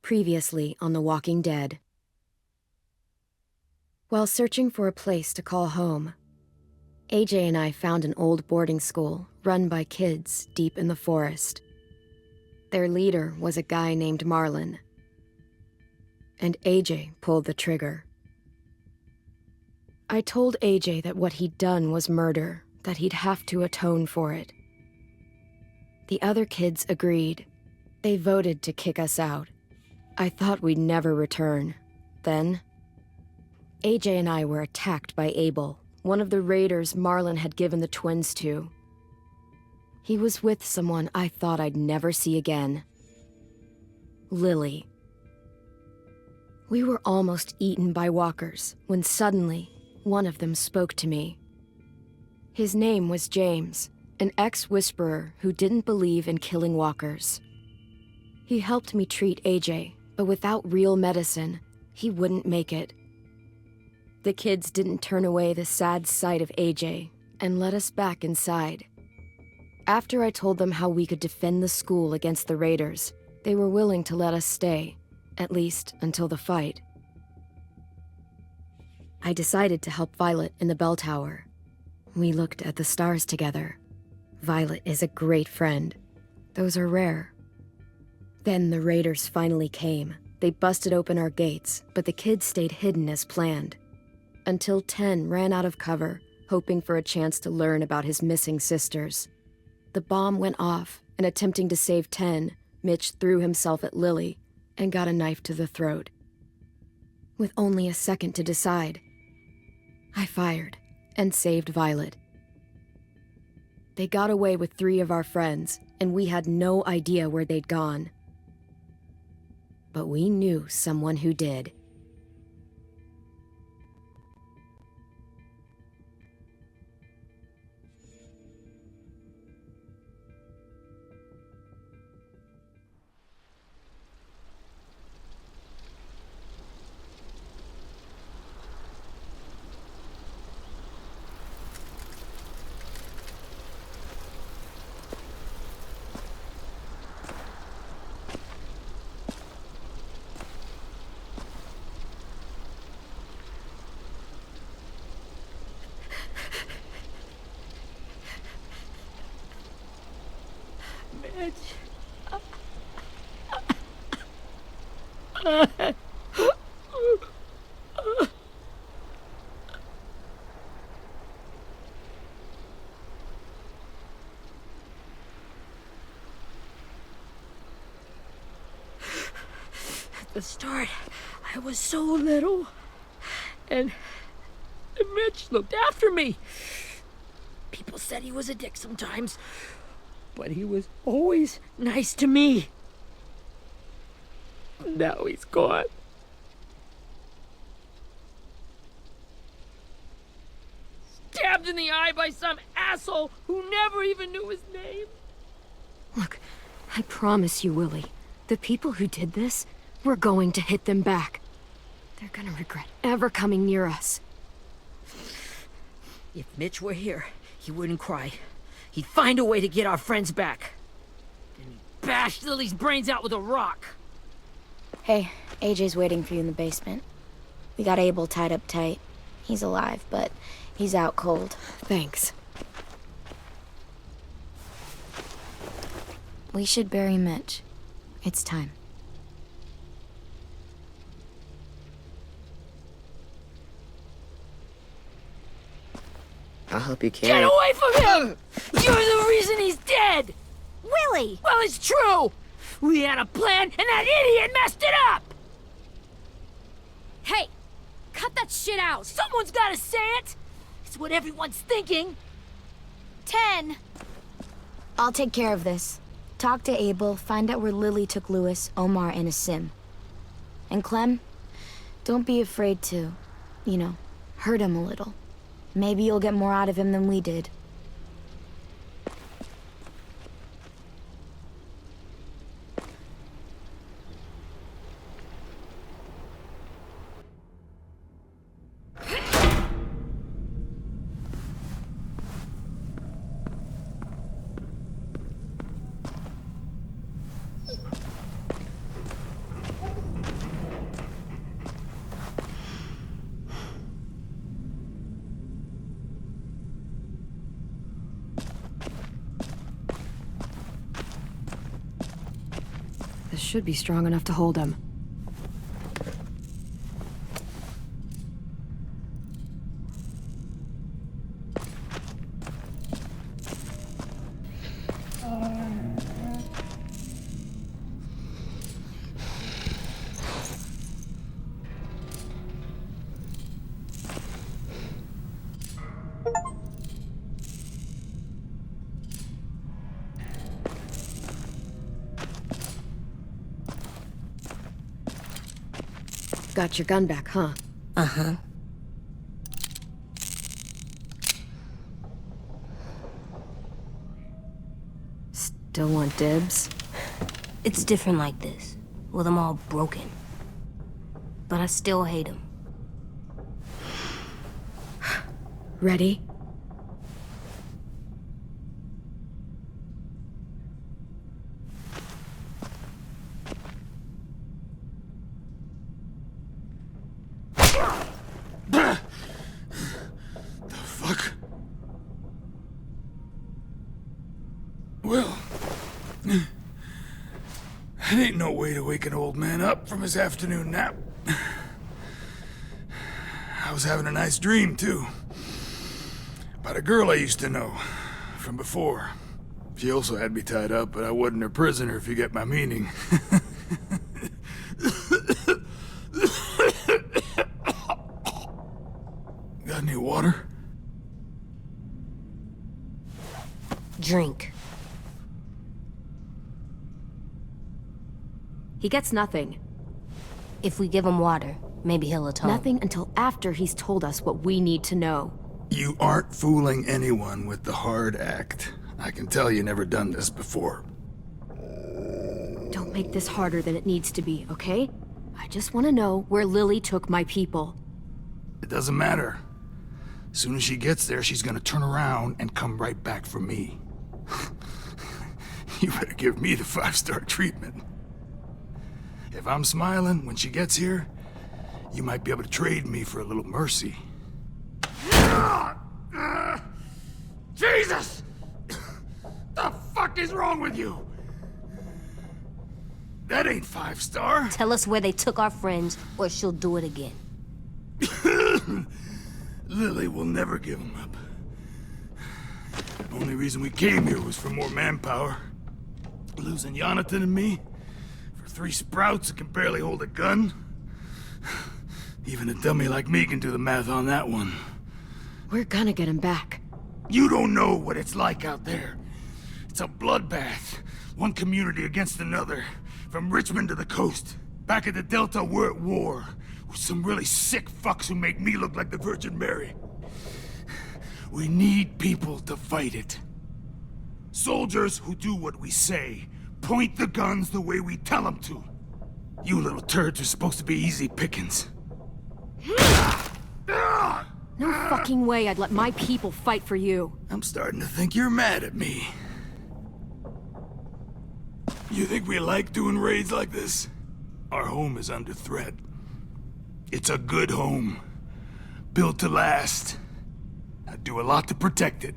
Previously on The Walking Dead. While searching for a place to call home, AJ and I found an old boarding school run by kids deep in the forest. Their leader was a guy named Marlon, and AJ pulled the trigger. I told AJ that what he'd done was murder, that he'd have to atone for it. The other kids agreed. They voted to kick us out. I thought we'd never return. Then, AJ and I were attacked by Abel, one of the raiders Marlon had given the twins to. He was with someone I thought I'd never see again. Lily. We were almost eaten by walkers when suddenly one of them spoke to me. His name was James, an ex-whisperer who didn't believe in killing walkers. He helped me treat AJ, but without real medicine, he wouldn't make it. The kids didn't turn away the sad sight of AJ and let us back inside. After I told them how we could defend the school against the raiders, they were willing to let us stay, at least until the fight. I decided to help Violet in the bell tower. We looked at the stars together. Violet is a great friend. Those are rare. Then the raiders finally came. They busted open our gates, but the kids stayed hidden as planned. Until 10 ran out of cover, hoping for a chance to learn about his missing sisters. The bomb went off, and attempting to save 10, Mitch threw himself at Lily and got a knife to the throat. With only a second to decide, I fired and saved Violet. They got away with 3 of our friends, and we had no idea where they'd gone. But we knew someone who did. At the start, I was so little, and Mitch looked after me. People said he was a dick sometimes, but he was always nice to me. Now he's gone. Stabbed in the eye by some asshole who never even knew his name. Look, I promise you, Willie, the people who did this, we're going to hit them back. They're gonna regret ever coming near us. If Mitch were here, he wouldn't cry. He'd find a way to get our friends back. And he'd bash Lily's brains out with a rock. Hey, AJ's waiting for you in the basement. We got Abel tied up tight. He's alive, but he's out cold. Thanks. We should bury Mitch. It's time. I'll help you carry. Get away from him! You're the reason he's dead! Willie! Well, it's true! We had a plan, and that idiot messed it up! Hey! Cut that shit out! Someone's gotta say it! It's what everyone's thinking. 10! I'll take care of this. Talk to Abel, find out where Lily took Lewis, Omar, and a sim. And Clem, don't be afraid to, hurt him a little. Maybe you'll get more out of him than we did. This should be strong enough to hold him. Got your gun back, huh? Uh-huh. Still want dibs? It's different like this, with them all broken. But I still hate them. Ready? Well, that ain't no way to wake an old man up from his afternoon nap. I was having a nice dream, too. About a girl I used to know from before. She also had me tied up, but I wasn't her prisoner, if you get my meaning. Got any water? Drink. He gets nothing. If we give him water, maybe he'll atone. Nothing until after he's told us what we need to know. You aren't fooling anyone with the hard act. I can tell you never done this before. Don't make this harder than it needs to be, okay? I just want to know where Lily took my people. It doesn't matter. As soon as she gets there, she's gonna turn around and come right back for me. You better give me the 5-star treatment. If I'm smiling when she gets here, you might be able to trade me for a little mercy. Jesus! The fuck is wrong with you? That ain't 5-star. Tell us where they took our friends, or she'll do it again. Lily will never give them up. The only reason we came here was for more manpower. Losing Jonathan and me? For 3 sprouts that can barely hold a gun? Even a dummy like me can do the math on that one. We're gonna get him back. You don't know what it's like out there. It's a bloodbath. One community against another. From Richmond to the coast. Back at the Delta, we're at war. With some really sick fucks who make me look like the Virgin Mary. We need people to fight it. Soldiers who do what we say. Point the guns the way we tell them to. You little turds are supposed to be easy pickings. No fucking way I'd let my people fight for you. I'm starting to think you're mad at me. You think we like doing raids like this? Our home is under threat. It's a good home. Built to last. I do a lot to protect it.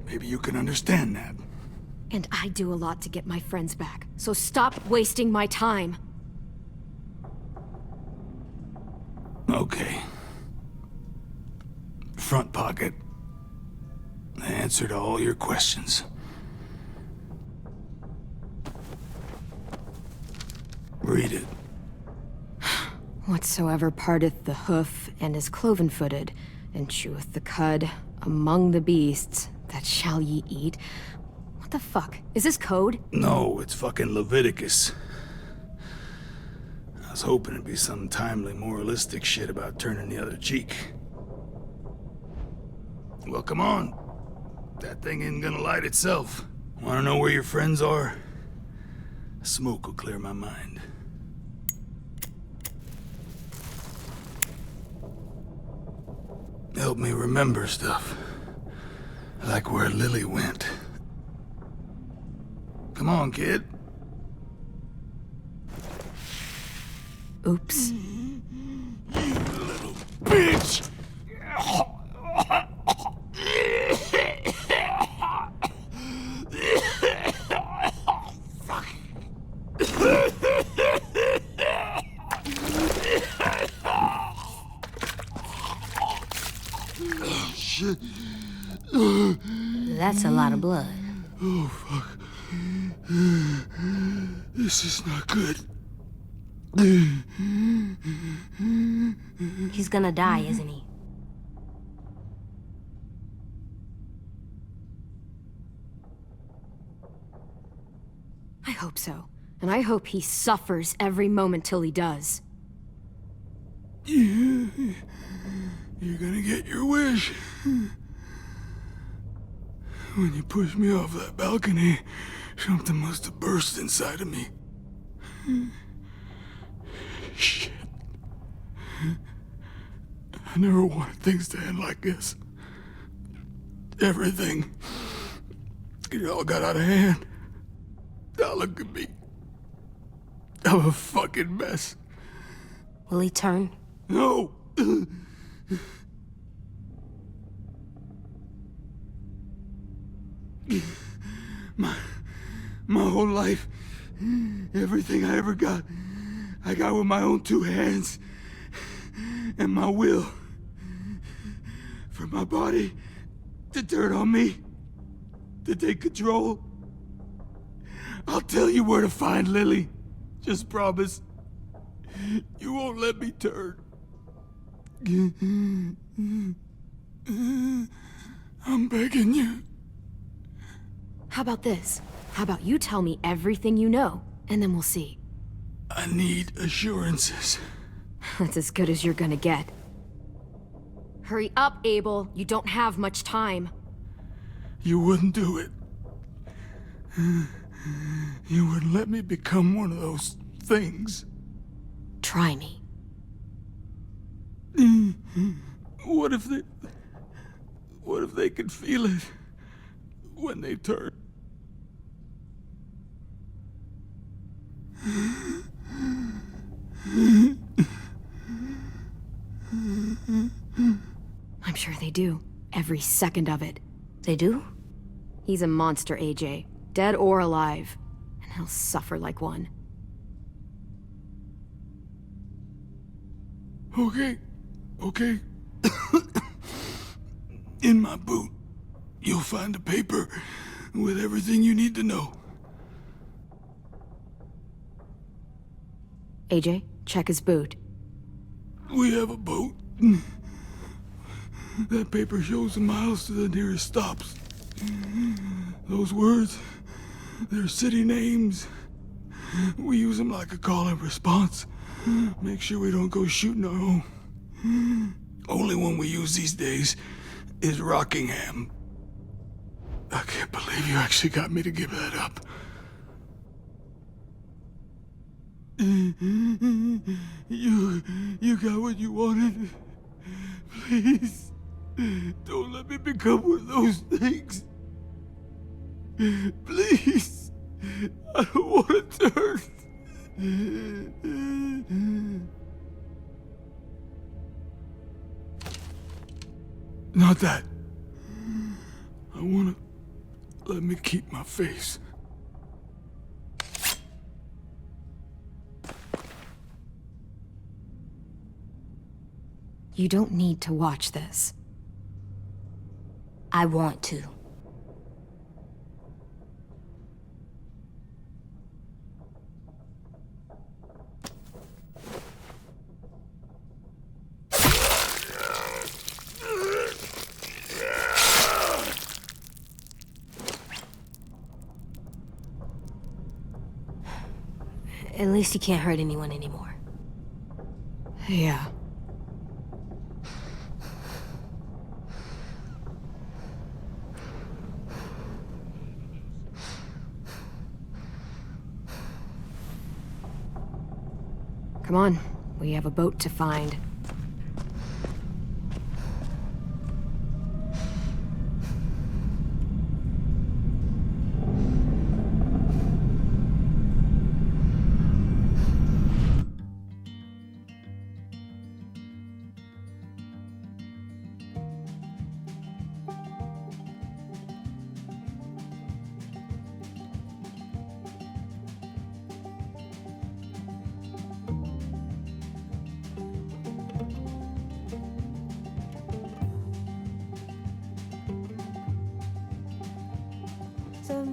Maybe you can understand that. And I do a lot to get my friends back. So stop wasting my time. Okay. Front pocket. The answer to all your questions. Read it. Whatsoever parteth the hoof, and is cloven-footed, and cheweth the cud, among the beasts, that shall ye eat. What the fuck? Is this code? No, it's fucking Leviticus. I was hoping it'd be some timely moralistic shit about turning the other cheek. Well, come on. That thing ain't gonna light itself. Wanna know where your friends are? Smoke will clear my mind. Help me remember stuff. Like where Lily went. Come on, kid. Oops. You little bitch! Fuck. shit. That's a lot of blood. Oh, fuck. This is not good. He's gonna die, isn't he? I hope so. And I hope he suffers every moment till he does. You're gonna get your wish. When you pushed me off that balcony, something must have burst inside of me. Shit. I never wanted things to end like this. Everything. It all got out of hand. Now look at me. I'm a fucking mess. Will he turn? No! My whole life, everything I ever got, I got with my own two hands and my will. For my body to turn on me, to take control. I'll tell you where to find Lily. Just promise. You won't let me turn. I'm begging you. How about this? How about you tell me everything you know, and then we'll see. I need assurances. That's as good as you're gonna get. Hurry up, Abel. You don't have much time. You wouldn't do it. You wouldn't let me become one of those things. Try me. What if they could feel it when they turn? I'm sure they do. Every second of it. They do? He's a monster, AJ. Dead or alive. And he'll suffer like one. Okay. In my boot, you'll find a paper with everything you need to know. AJ, check his boot. We have a boat. That paper shows the miles to the nearest stops. Those words, they're city names. We use them like a call and response. Make sure we don't go shooting our own. Only one we use these days is Rockingham. I can't believe you actually got me to give that up. You got what you wanted. Please, don't let me become one of those things. Please, I don't want to turn. Not that. I want to let me keep my face. You don't need to watch this. I want to. At least he can't hurt anyone anymore. Yeah. Come on, we have a boat to find.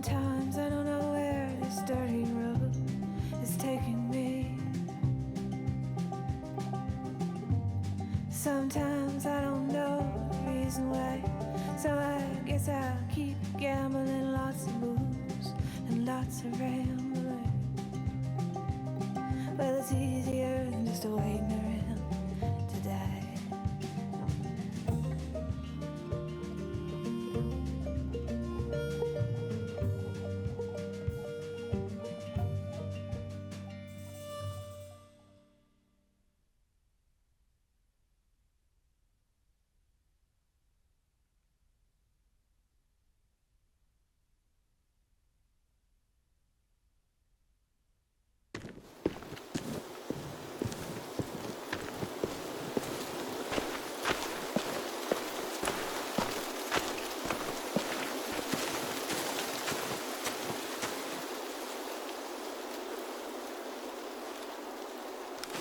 Sometimes I don't know where this dirty road is taking me. Sometimes I don't know the reason why, so I guess I'll keep gambling. Lots of moves and lots of rambling. Well, it's easier than just waiting around to die.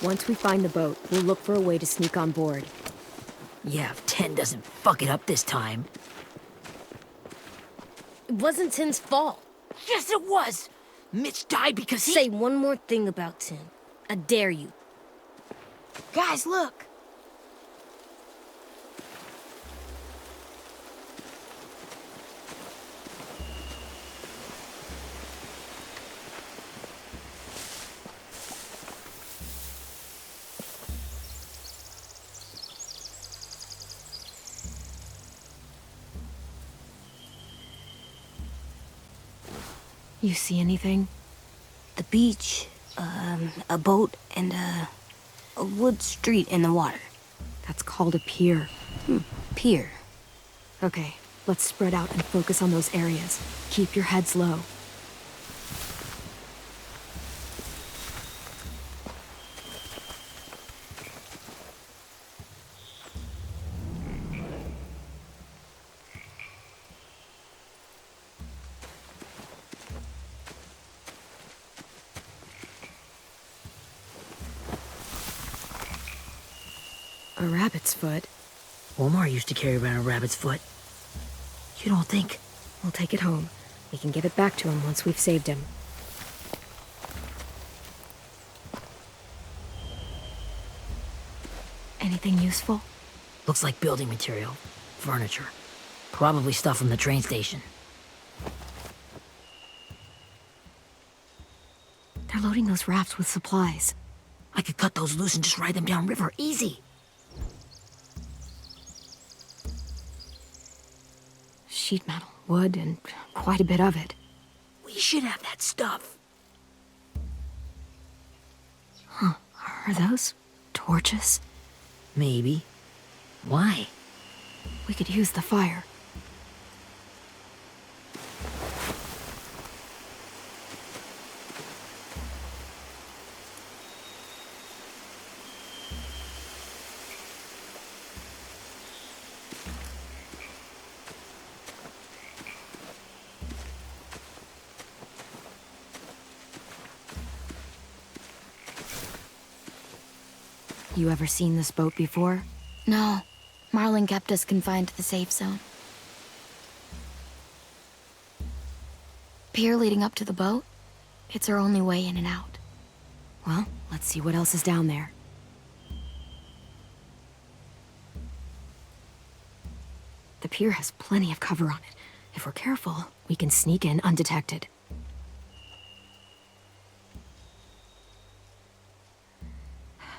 Once we find the boat, we'll look for a way to sneak on board. Yeah, if 10 doesn't fuck it up this time. It wasn't Tim's fault. Yes, it was! Mitch died because he— Say one more thing about Tim. I dare you. Guys, look! You see anything? The beach, a boat, and a wood street in the water. That's called a pier. Pier. Okay, let's spread out and focus on those areas. Keep your heads low. A rabbit's foot? Omar used to carry around a rabbit's foot. You don't think? We'll take it home. We can give it back to him once we've saved him. Anything useful? Looks like building material. Furniture. Probably stuff from the train station. They're loading those rafts with supplies. I could cut those loose and just ride them downriver. Easy. Sheet metal, wood, and quite a bit of it. We should have that stuff. Huh. Are those torches? Maybe. Why? We could use the fire. You ever seen this boat before? No. Marlin kept us confined to the safe zone. Pier leading up to the boat? It's our only way in and out. Well, let's see what else is down there. The pier has plenty of cover on it. If we're careful, we can sneak in undetected.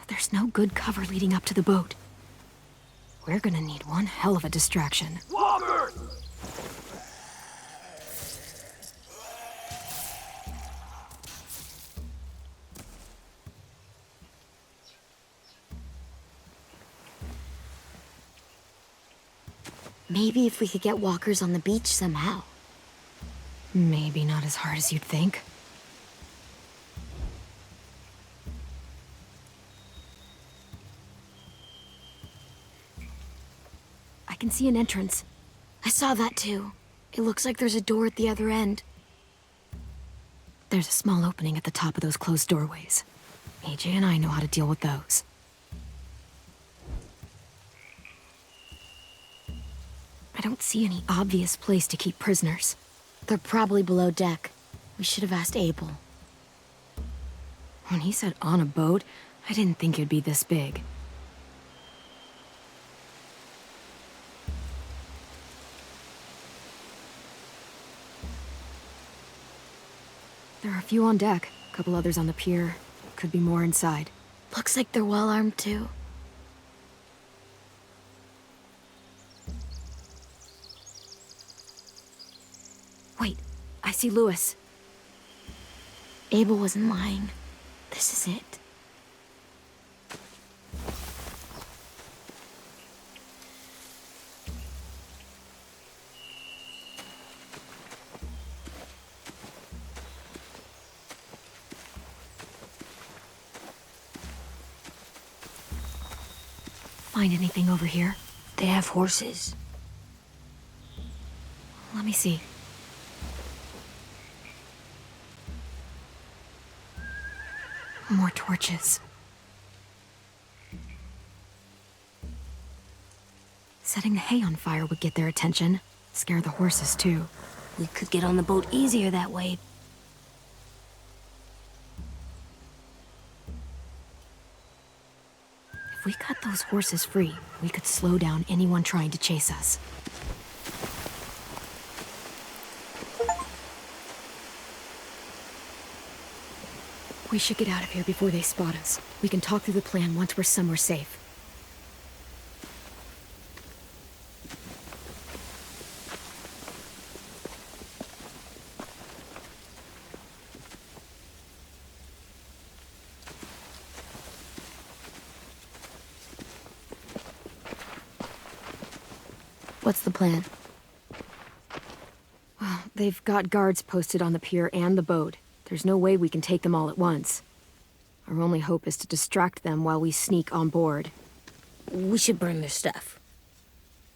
There's no good cover leading up to the boat. We're gonna need one hell of a distraction. Walker! Maybe if we could get walkers on the beach somehow. Maybe not as hard as you'd think. I can see an entrance. I saw that too. It looks like there's a door at the other end. There's a small opening at the top of those closed doorways. AJ and I know how to deal with those. I don't see any obvious place to keep prisoners. They're probably below deck. We should have asked Abel. When he said on a boat, I didn't think it'd be this big. There are a few on deck, a couple others on the pier. Could be more inside. Looks like they're well armed too. Wait, I see Lewis. Abel wasn't lying. This is it. Find anything over here? They have horses. Let me see. More torches. Setting the hay on fire would get their attention. Scare the horses, too. We could get on the boat easier that way. If we cut those horses free, we could slow down anyone trying to chase us. We should get out of here before they spot us. We can talk through the plan once we're somewhere safe. What's the plan? Well, they've got guards posted on the pier and the boat. There's no way we can take them all at once. Our only hope is to distract them while we sneak on board. We should burn their stuff.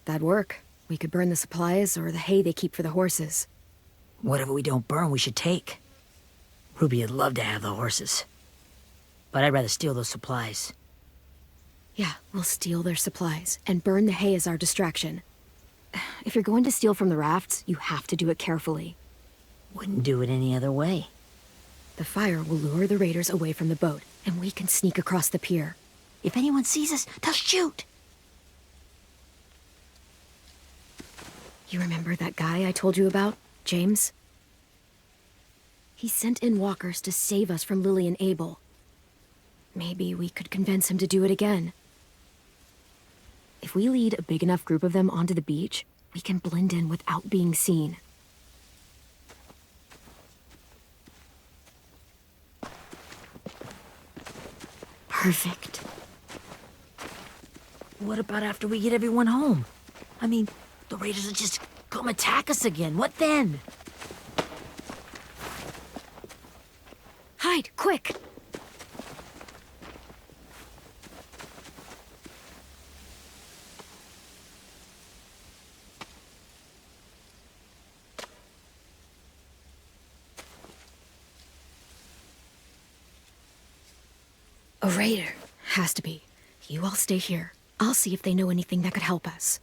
That'd work. We could burn the supplies or the hay they keep for the horses. Whatever we don't burn, we should take. Ruby would love to have the horses. But I'd rather steal those supplies. Yeah, we'll steal their supplies and burn the hay as our distraction. If you're going to steal from the rafts, you have to do it carefully. Wouldn't do it any other way. The fire will lure the raiders away from the boat, and we can sneak across the pier. If anyone sees us, they'll shoot. You remember that guy I told you about, James? He sent in walkers to save us from Lily and Abel. Maybe we could convince him to do it again. If we lead a big enough group of them onto the beach, we can blend in without being seen. Perfect. What about after we get everyone home? I mean, the raiders will just come attack us again. What then? Hide, quick! A raider. Has to be. You all stay here. I'll see if they know anything that could help us.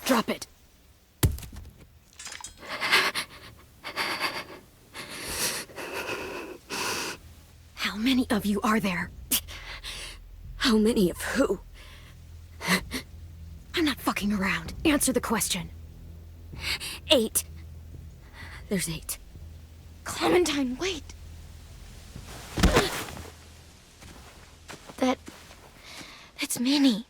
Drop it. How many of you are there? How many of who? I'm not fucking around. Answer the question. 8. There's 8. Clementine, wait. That's Minnie.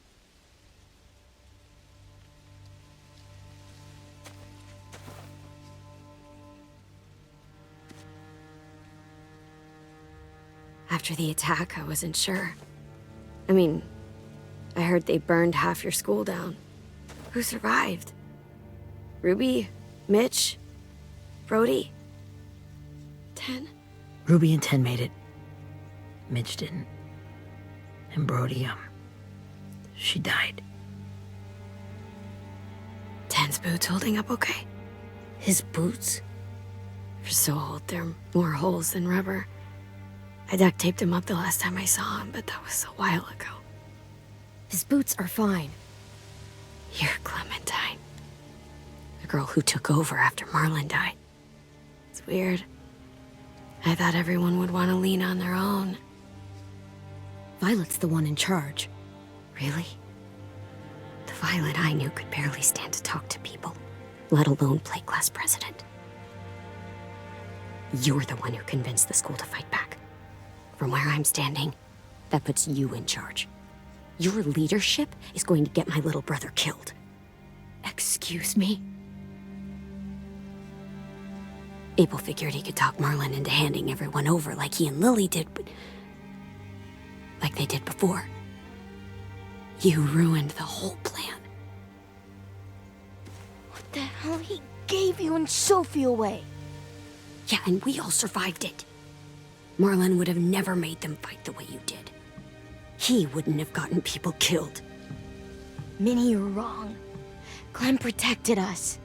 After the attack, I wasn't sure. I mean, I heard they burned half your school down. Who survived? Ruby? Mitch? Brody? 10? Ruby and 10 made it. Mitch didn't. And Brody, she died. 10's boots holding up okay? His boots? They're so old, they're more holes than rubber. I duct taped him up the last time I saw him, but that was a while ago. His boots are fine. You're Clementine. The girl who took over after Marlon died. It's weird. I thought everyone would want to lean on their own. Violet's the one in charge. Really? The Violet I knew could barely stand to talk to people, let alone play class president. You're the one who convinced the school to fight back. From where I'm standing, that puts you in charge. Your leadership is going to get my little brother killed. Excuse me? Abel figured he could talk Marlon into handing everyone over like he and Lily did, but... like they did before. You ruined the whole plan. What the hell? He gave you and Sophie away. Yeah, and we all survived it. Marlon would have never made them fight the way you did. He wouldn't have gotten people killed. Minnie, you're wrong. Clem protected us.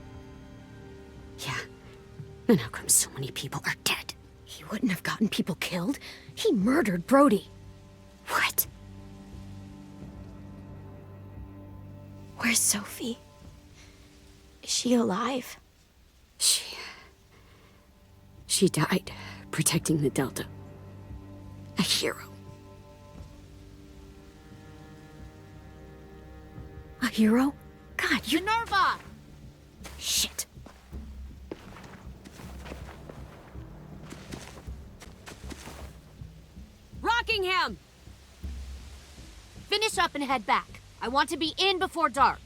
Yeah. And how come so many people are dead? He wouldn't have gotten people killed. He murdered Brody. What? Where's Sophie? Is she alive? She died protecting the Delta. A hero. A hero? God, you... Minerva! Shit. Rockingham! Finish up and head back. I want to be in before dark.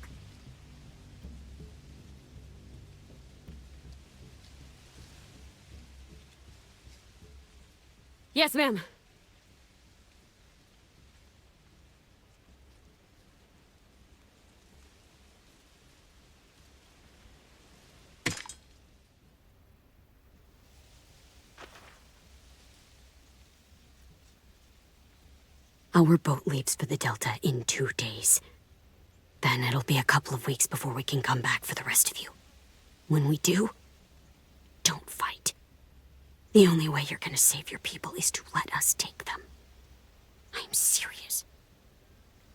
Yes, ma'am. Our boat leaves for the Delta in 2 days. Then it'll be a couple of weeks before we can come back for the rest of you. When we do, don't fight. The only way you're gonna save your people is to let us take them. I'm serious.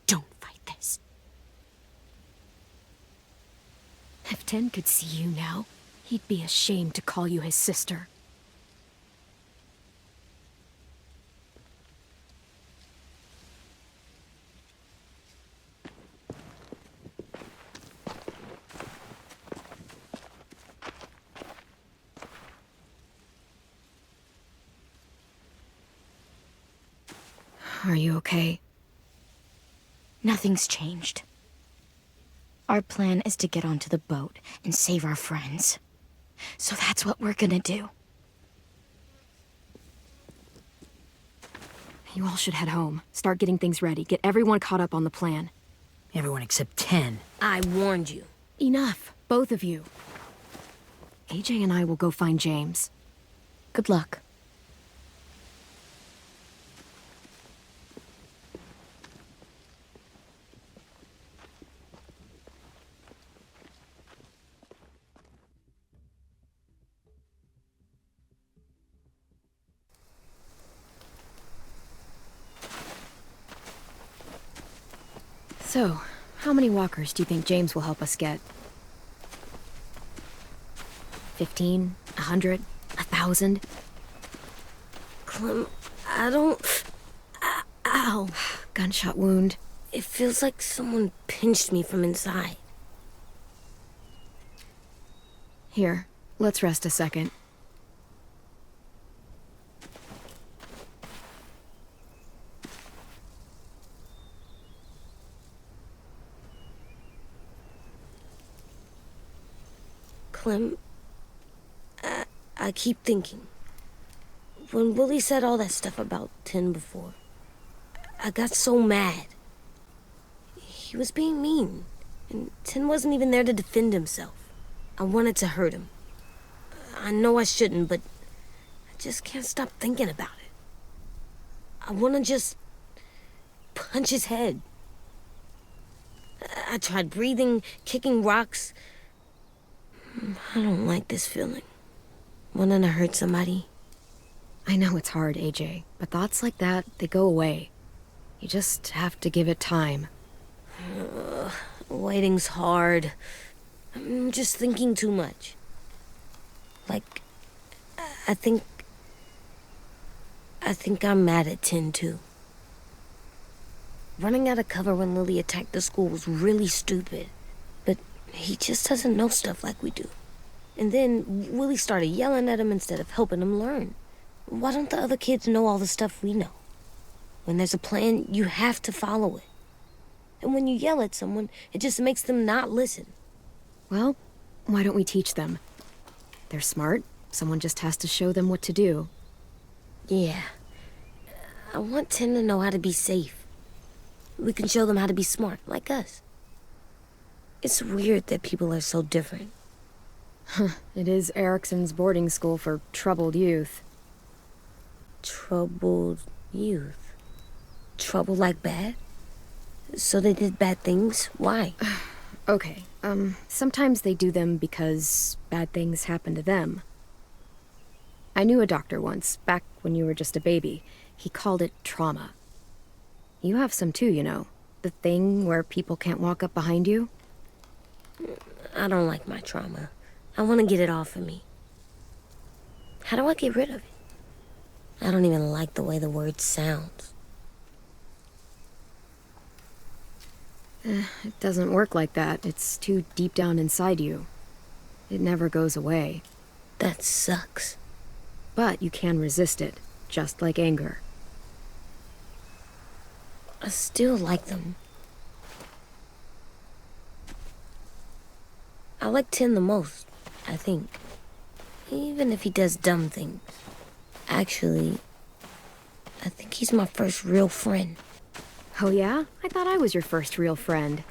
Don't fight this. If Ten could see you now, he'd be ashamed to call you his sister. Are you okay? Nothing's changed. Our plan is to get onto the boat and save our friends. So that's what we're gonna do. You all should head home. Start getting things ready. Get everyone caught up on the plan. Everyone except 10. I warned you. Enough, both of you. AJ and I will go find James. Good luck. So, how many walkers do you think James will help us get? 15? 100? 1,000? Clem, I don't... Ow. Gunshot wound. It feels like someone pinched me from inside. Here, let's rest a second. Clem, I keep thinking. When Willie said all that stuff about 10 before, I got so mad. He was being mean, and 10 wasn't even there to defend himself. I wanted to hurt him. I know I shouldn't, but I just can't stop thinking about it. I want to just punch his head. I tried breathing, kicking rocks. I don't like this feeling. Wanting to hurt somebody. I know it's hard, AJ, but thoughts like that, they go away. You just have to give it time. Waiting's hard. I'm just thinking too much. Like, I think I'm mad at Tin, too. Running out of cover when Lily attacked the school was really stupid. But he just doesn't know stuff like we do. And then Willie started yelling at him instead of helping him learn. Why don't the other kids know all the stuff we know? When there's a plan, you have to follow it. And when you yell at someone, it just makes them not listen. Well, why don't we teach them? They're smart. Someone just has to show them what to do. Yeah. I want Tim to know how to be safe. We can show them how to be smart, like us. It's weird that people are so different. It is Erickson's boarding school for troubled youth. Troubled youth? Trouble like bad? So they did bad things? Why? Okay, sometimes they do them because bad things happen to them. I knew a doctor once, back when you were just a baby. He called it trauma. You have some too, you know. The thing where people can't walk up behind you. I don't like my trauma. I want to get it off of me. How do I get rid of it? I don't even like the way the word sounds. It doesn't work like that. It's too deep down inside you. It never goes away. That sucks. But you can resist it, just like anger. I still like them. I like Tin the most, I think. Even if he does dumb things. Actually, I think he's my first real friend. Oh yeah? I thought I was your first real friend.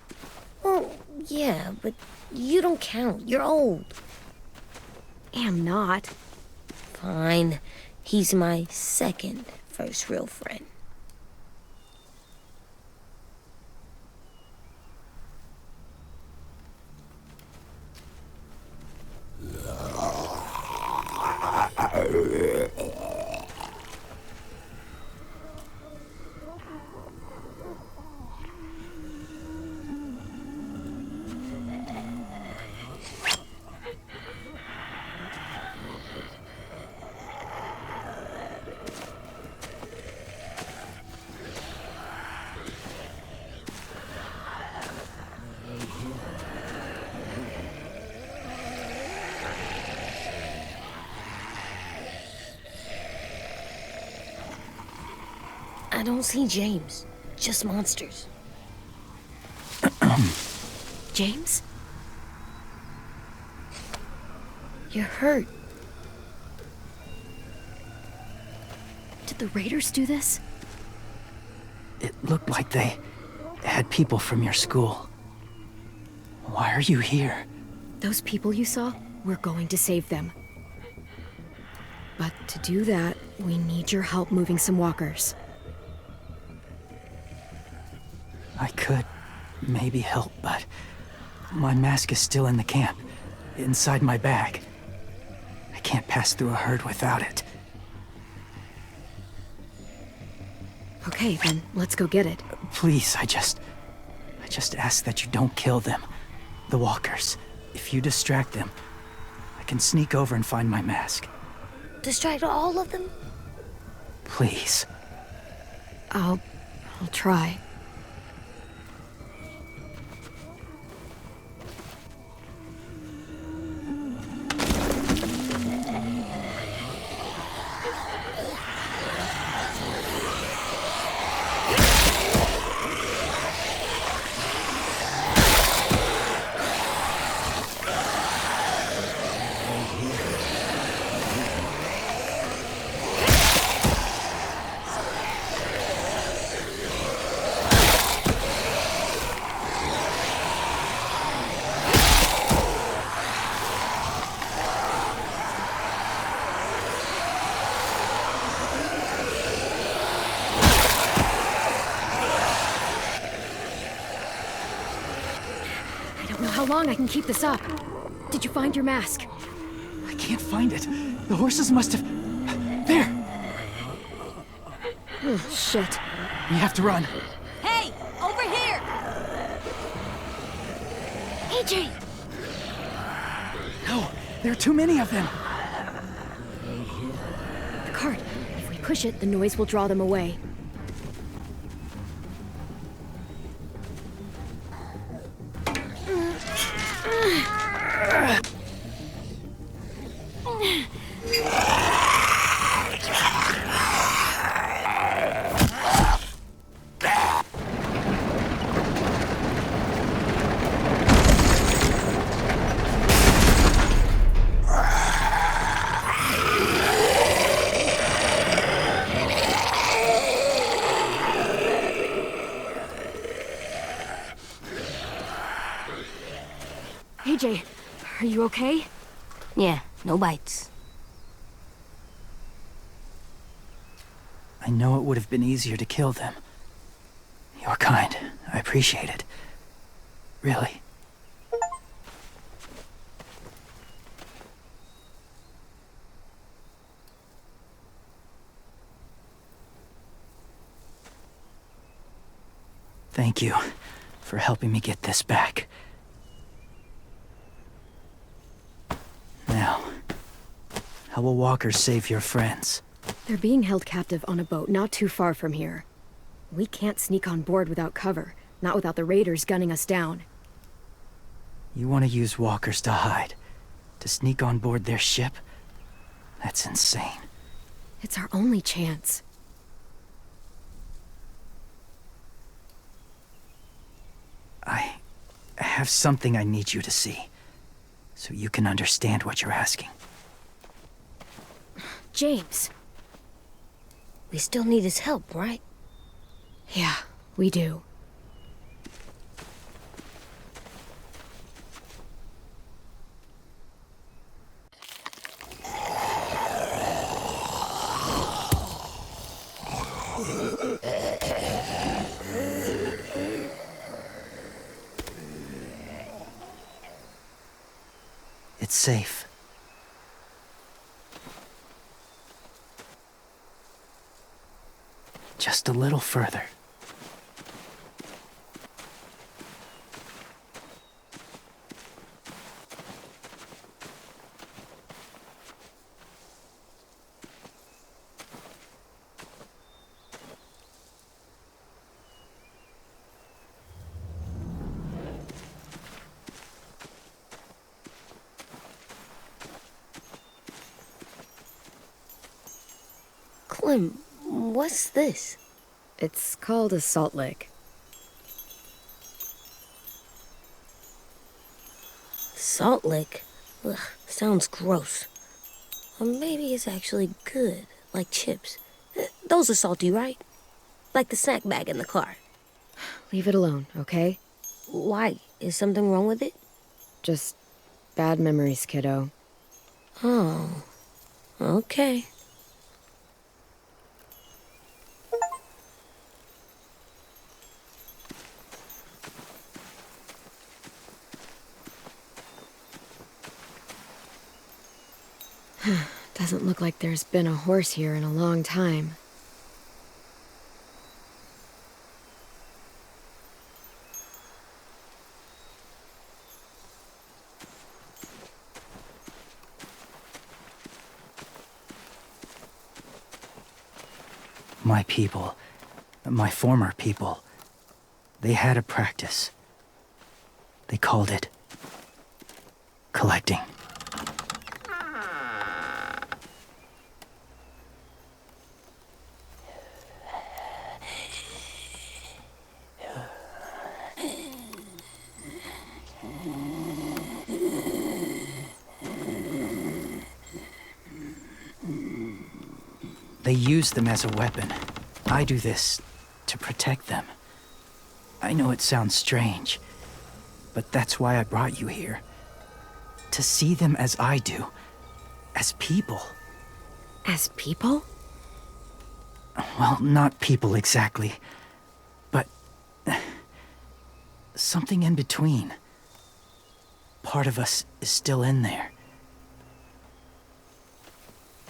Well, yeah, but you don't count. You're old. Am not. Fine. He's my second first real friend. I don't see James, just monsters. James? You're hurt. Did the Raiders do this? It looked like they had people from your school. Why are you here? Those people you saw, we're going to save them. But to do that, we need your help moving some walkers. I could maybe help, but my mask is still in the camp, inside my bag. I can't pass through a herd without it. Okay, then let's go get it. Please, I just ask that you don't kill them. The walkers. If you distract them, I can sneak over and find my mask. Distract all of them? Please. I'll try. How long I can keep this up? Did you find your mask? I can't find it. The horses must have... There! Shit. We have to run. Hey, over here! AJ! No, there are too many of them. The cart. If we push it, the noise will draw them away. AJ, are you okay? Yeah, no bites. I know it would have been easier to kill them. You're kind. I appreciate it. Really. Thank you for helping me get this back. Now, how will walkers save your friends? They're being held captive on a boat not too far from here. We can't sneak on board without cover, not without the raiders gunning us down. You want to use walkers to hide? To sneak on board their ship? That's insane. It's our only chance. I have something I need you to see, so you can understand what you're asking. James. We still need his help, right? Yeah, we do. It's safe. Just a little further. Clem, what's this? It's called a salt lick. Salt lick? Ugh, sounds gross. Or maybe it's actually good, like chips. Those are salty, right? Like the snack bag in the car. Leave it alone, okay? Why? Is something wrong with it? Just bad memories, kiddo. Oh, okay. Doesn't look like there's been a horse here in a long time. My people, my former people, they had a practice. They called it collecting. They use them as a weapon. I do this to protect them. I know it sounds strange, but that's why I brought you here. To see them as I do, as people. As people? Well, not people exactly, but something in between. Part of us is still in there.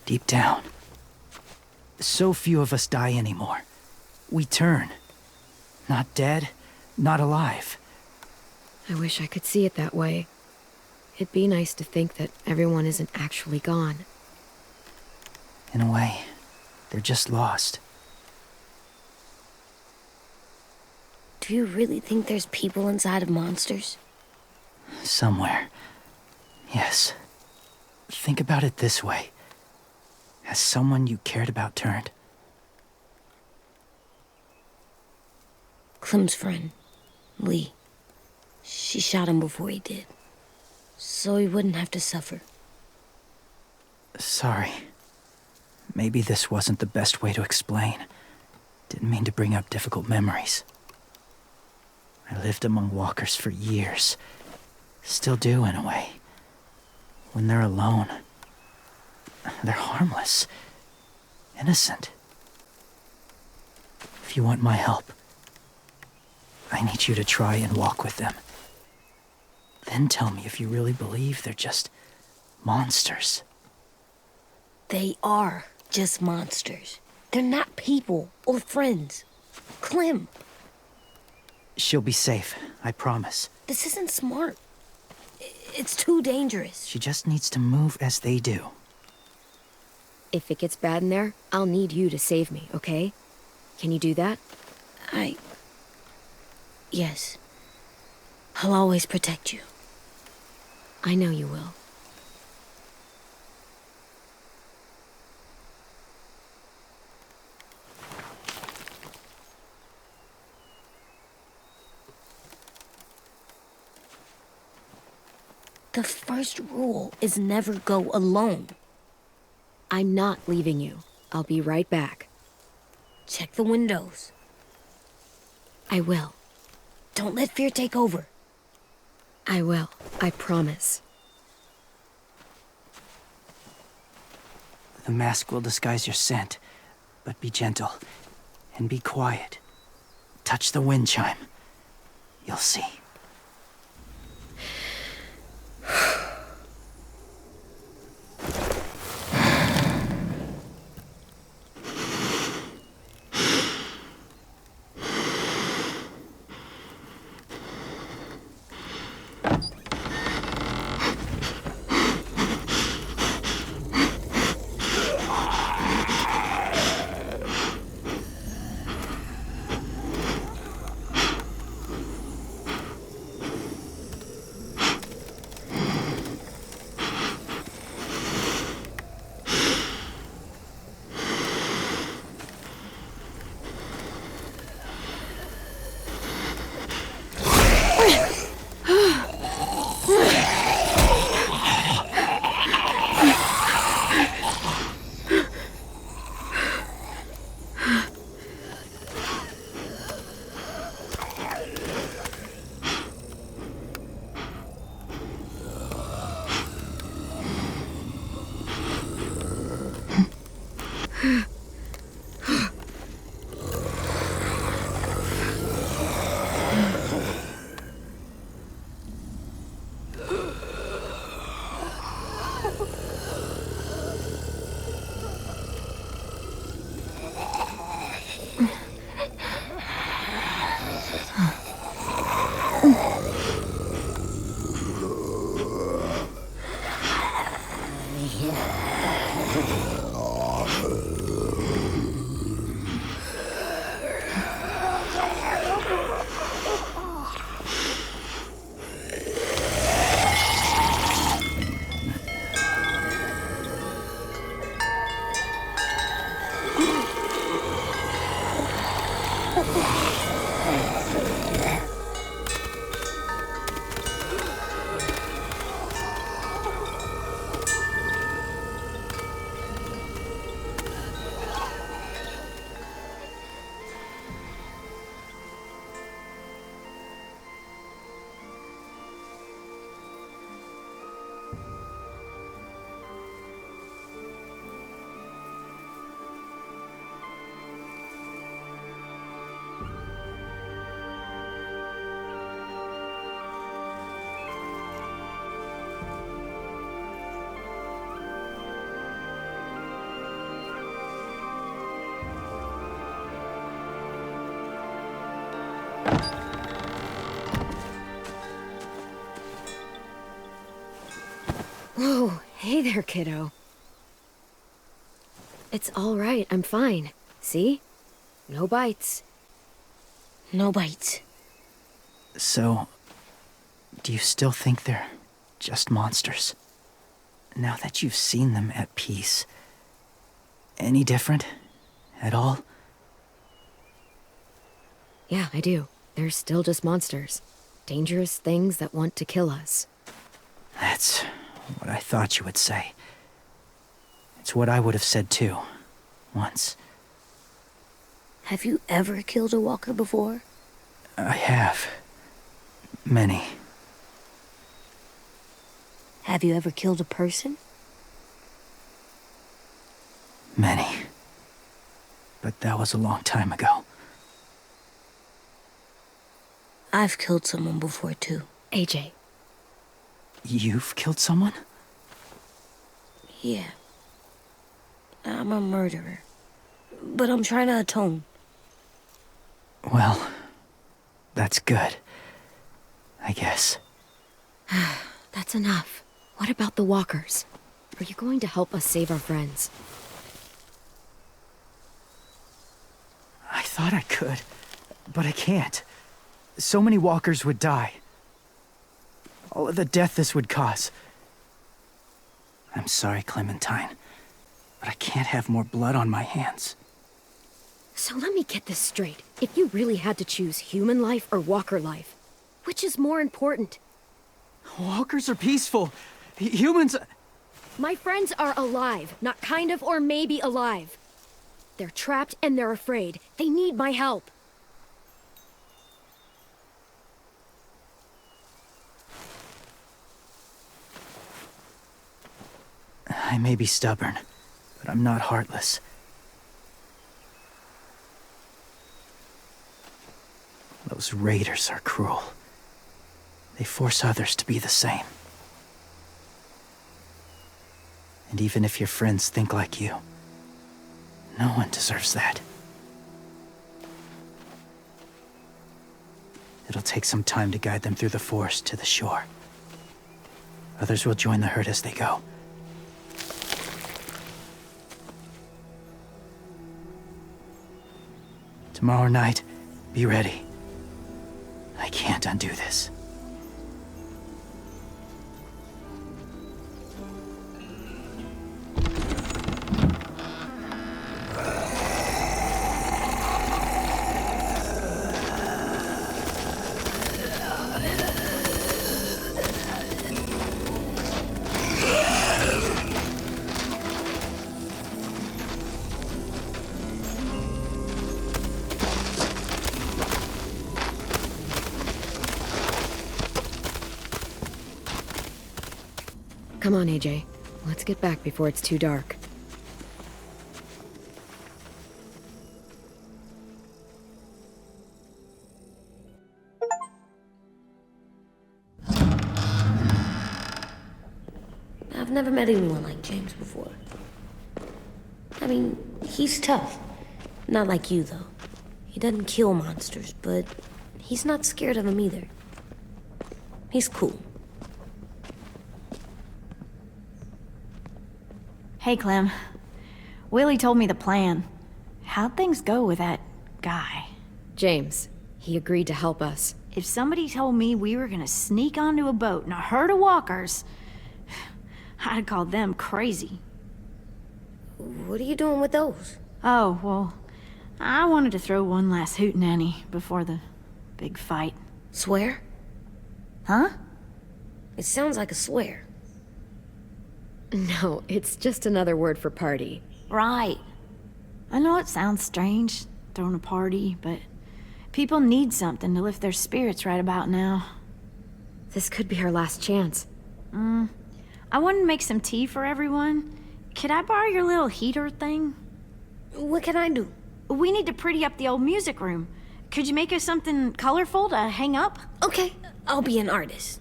Deep down. So few of us die anymore. We turn. Not dead, not alive. I wish I could see it that way. It'd be nice to think that everyone isn't actually gone. In a way, they're just lost. Do you really think there's people inside of monsters? Somewhere. Yes. Think about it this way. Has someone you cared about turned? Clem's friend, Lee. She shot him before he did. So he wouldn't have to suffer. Sorry. Maybe this wasn't the best way to explain. Didn't mean to bring up difficult memories. I lived among walkers for years. Still do, in a way. When they're alone, they're harmless. Innocent. If you want my help, I need you to try and walk with them. Then tell me if you really believe they're just monsters. They are just monsters. They're not people or friends. Clem, She'll be safe, I promise. this isn't smart. It's too dangerous. She just needs to move as they do. If it gets bad in there, I'll need you to save me, okay? Can you do that? Yes. I'll always protect you. I know you will. The first rule is never go alone. I'm not leaving you. I'll be right back. Check the windows. I will. Don't let fear take over. I will. I promise. The mask will disguise your scent, but be gentle and be quiet. Touch the wind chime. You'll see. Whoa, hey there, kiddo. It's all right, I'm fine. See? No bites. No bites. So, do you still think they're just monsters? Now that you've seen them at peace, any different? At all? Yeah, I do. They're still just monsters. Dangerous things that want to kill us. That's what I thought you would say. It's what I would have said too, once. Have you ever killed a walker before? I have. Many. Have you ever killed a person? Many. But that was a long time ago. I've killed someone before too. AJ. You've killed someone? Yeah. I'm a murderer. But I'm trying to atone. Well, that's good. I guess. That's enough. What about the walkers? Are you going to help us save our friends? I thought I could, but I can't. So many walkers would die. All of the death this would cause. I'm sorry, Clementine, but I can't have more blood on my hands. So let me get this straight. If you really had to choose human life or walker life, which is more important? Walkers are peaceful. Humans... My friends are alive, not kind of or maybe alive. They're trapped and they're afraid. They need my help. I may be stubborn, but I'm not heartless. Those raiders are cruel. They force others to be the same. And even if your friends think like you, no one deserves that. It'll take some time to guide them through the forest to the shore. Others will join the herd as they go. Tomorrow night, be ready. I can't undo this. Come on, AJ. Let's get back before it's too dark. I've never met anyone like James before. I mean, he's tough. Not like you, though. He doesn't kill monsters, but he's not scared of them either. He's cool. Hey, Clem. Willie told me the plan. How'd things go with that guy? James, he agreed to help us. If somebody told me we were gonna sneak onto a boat in a herd of walkers, I'd call them crazy. What are you doing with those? Oh, well, I wanted to throw one last hootenanny before the big fight. Swear? Huh? It sounds like a swear. No, it's just another word for party. Right. I know it sounds strange, throwing a party, but people need something to lift their spirits right about now. This could be our last chance. I wanted to make some tea for everyone. Could I borrow your little heater thing? What can I do? We need to pretty up the old music room. Could you make us something colorful to hang up? Okay, I'll be an artist.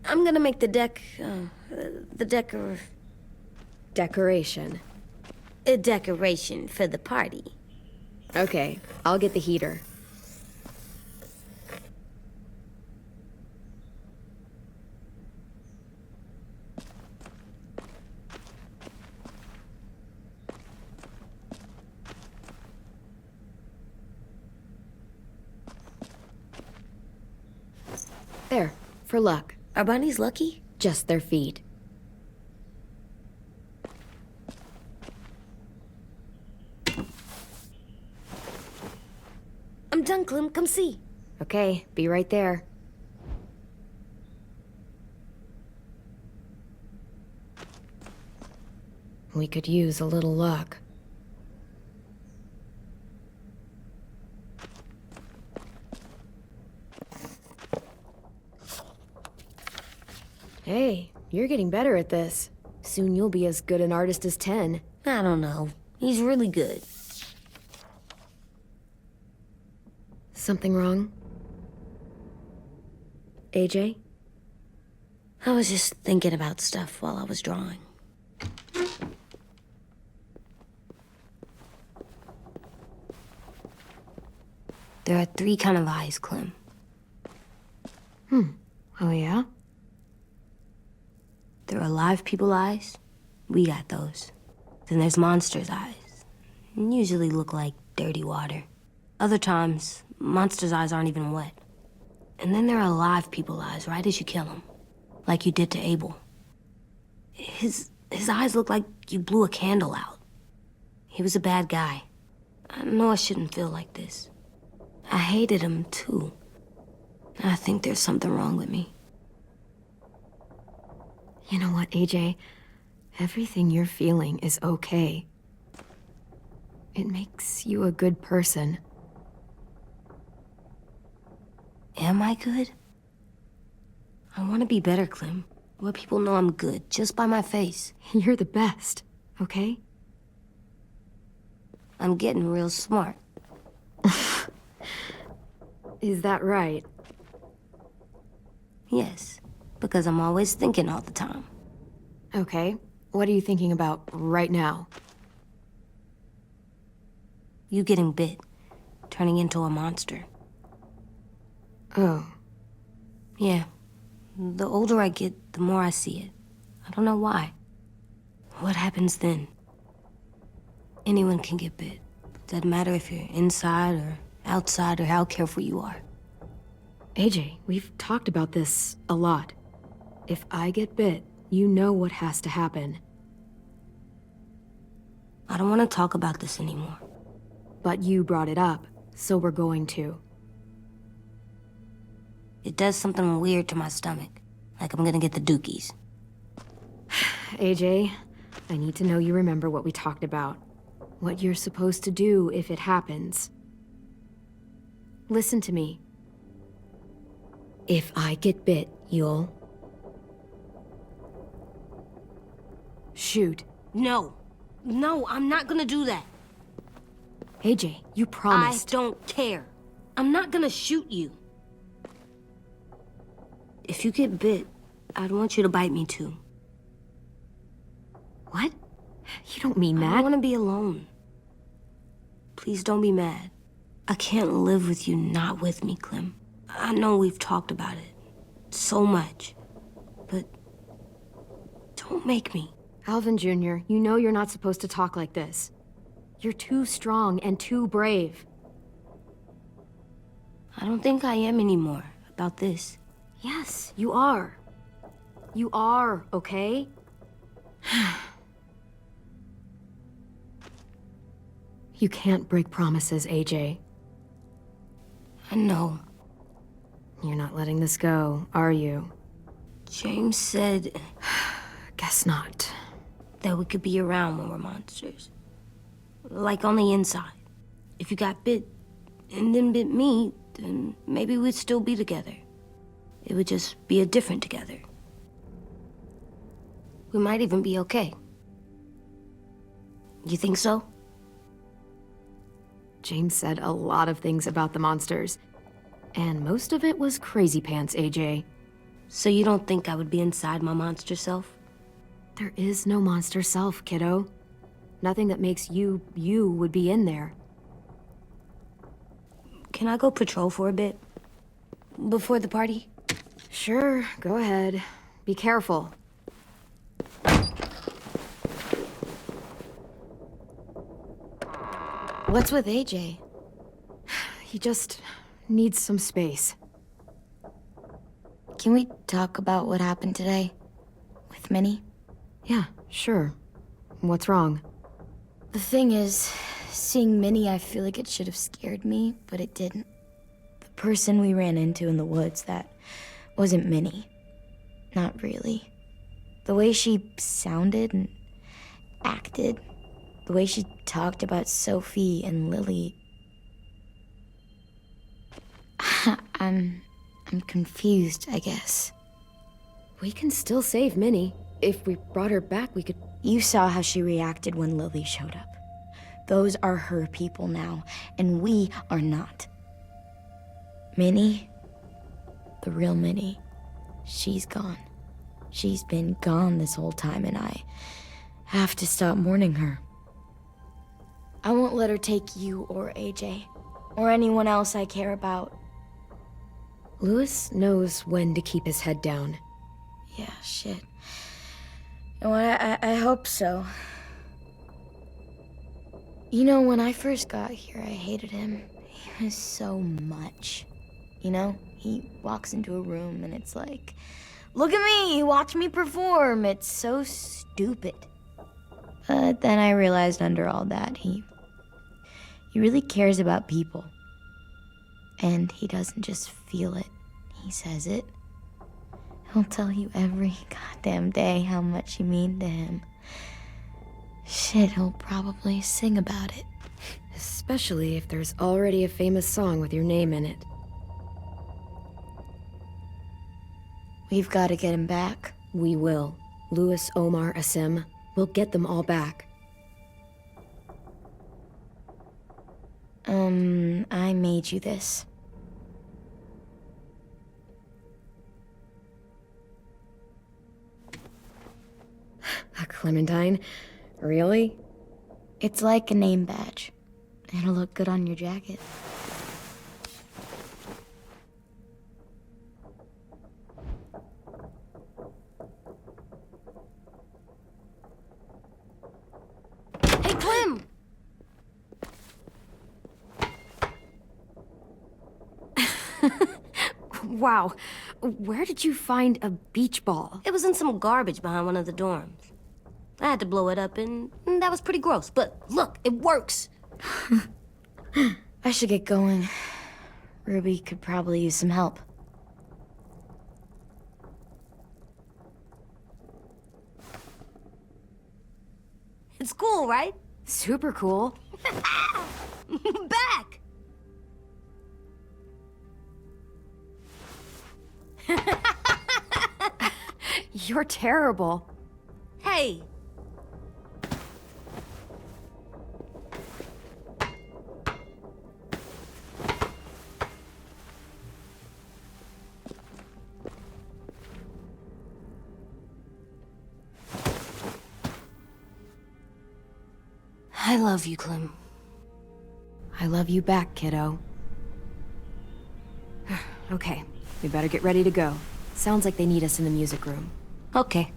I'm gonna make the decoration. A decoration for the party. Okay, I'll get the heater. There, for luck. Are bunnies lucky? Just their feet. I'm done, Clem. Come see. Okay, be right there. We could use a little luck. Hey, you're getting better at this. Soon you'll be as good an artist as 10. I don't know. He's really good. Something wrong? AJ? I was just thinking about stuff while I was drawing. There are 3 kind of eyes, Clem. Oh yeah? There are live people eyes. We got those. Then there's monsters' eyes. Usually look like dirty water. Other times, monsters' eyes aren't even wet. And then there are live people eyes right as you kill them. Like you did to Abel. His eyes look like you blew a candle out. He was a bad guy. I know I shouldn't feel like this. I hated him, too. I think there's something wrong with me. You know what, AJ? Everything you're feeling is okay. It makes you a good person. Am I good? I want to be better, Clem. Let people know I'm good, just by my face. You're the best, okay? I'm getting real smart. Is that right? Yes, because I'm always thinking all the time. Okay, what are you thinking about right now? You getting bit, turning into a monster. Oh. Yeah. The older I get, the more I see it. I don't know why. What happens then? Anyone can get bit. Doesn't matter if you're inside or outside or how careful you are. AJ, we've talked about this a lot. If I get bit, you know what has to happen. I don't want to talk about this anymore. But you brought it up, so we're going to. It does something weird to my stomach. Like I'm gonna get the dookies. AJ, I need to know you remember what we talked about. What you're supposed to do if it happens. Listen to me. If I get bit, you'll... shoot. No. No, I'm not gonna do that. AJ, you promised. I don't care. I'm not gonna shoot you. If you get bit, I'd want you to bite me too. What? You don't mean that. I want to be alone. Please don't be mad. I can't live with you not with me, Clem. I know we've talked about it so much, but don't make me. Alvin Jr., you know you're not supposed to talk like this. You're too strong and too brave. I don't think I am anymore about this. Yes, you are. You are, okay? You can't break promises, AJ. I know. You're not letting this go, are you? James said Guess not. that we could be around when we're monsters. Like on the inside. If you got bit and then bit me, then maybe we'd still be together. It would just be a different together. We might even be okay. You think so? James said a lot of things about the monsters. And most of it was crazy pants, AJ. So you don't think I would be inside my monster self? There is no monster self, kiddo. Nothing that makes you would be in there. Can I go patrol for a bit? Before the party? Sure, go ahead. Be careful. What's with AJ? He just needs some space. Can we talk about what happened today? With Minnie? Yeah, sure. What's wrong? The thing is, seeing Minnie, I feel like it should have scared me, but it didn't. The person we ran into in the woods, that wasn't Minnie. Not really. The way she sounded and acted, the way she talked about Sophie and Lily. I'm confused, I guess. We can still save Minnie. If we brought her back, we could... You saw how she reacted when Lily showed up. Those are her people now, and we are not. Minnie, the real Minnie, she's gone. She's been gone this whole time, and I have to stop mourning her. I won't let her take you or AJ, or anyone else I care about. Louis knows when to keep his head down. Yeah, shit. No, I hope so. You know, when I first got here, I hated him. He was so much. You know, he walks into a room and it's like, look at me, watch me perform. It's so stupid. But then I realized under all that, he really cares about people. And he doesn't just feel it, he says it. He'll tell you every goddamn day how much you mean to him. Shit, he'll probably sing about it. Especially if there's already a famous song with your name in it. We've got to get him back. We will. Louis, Omar, Asim. We'll get them all back. I made you this. A Clementine? Really? It's like a name badge. It'll look good on your jacket. Hey, Clem! Wow. Where did you find a beach ball? It was in some garbage behind one of the dorms. I had to blow it up, and that was pretty gross. But look, it works. I should get going. Ruby could probably use some help. It's cool, right? Super cool. Back! You're terrible. Hey! I love you, Clem. I love you back, kiddo. Okay, we better get ready to go. Sounds like they need us in the music room. Okay.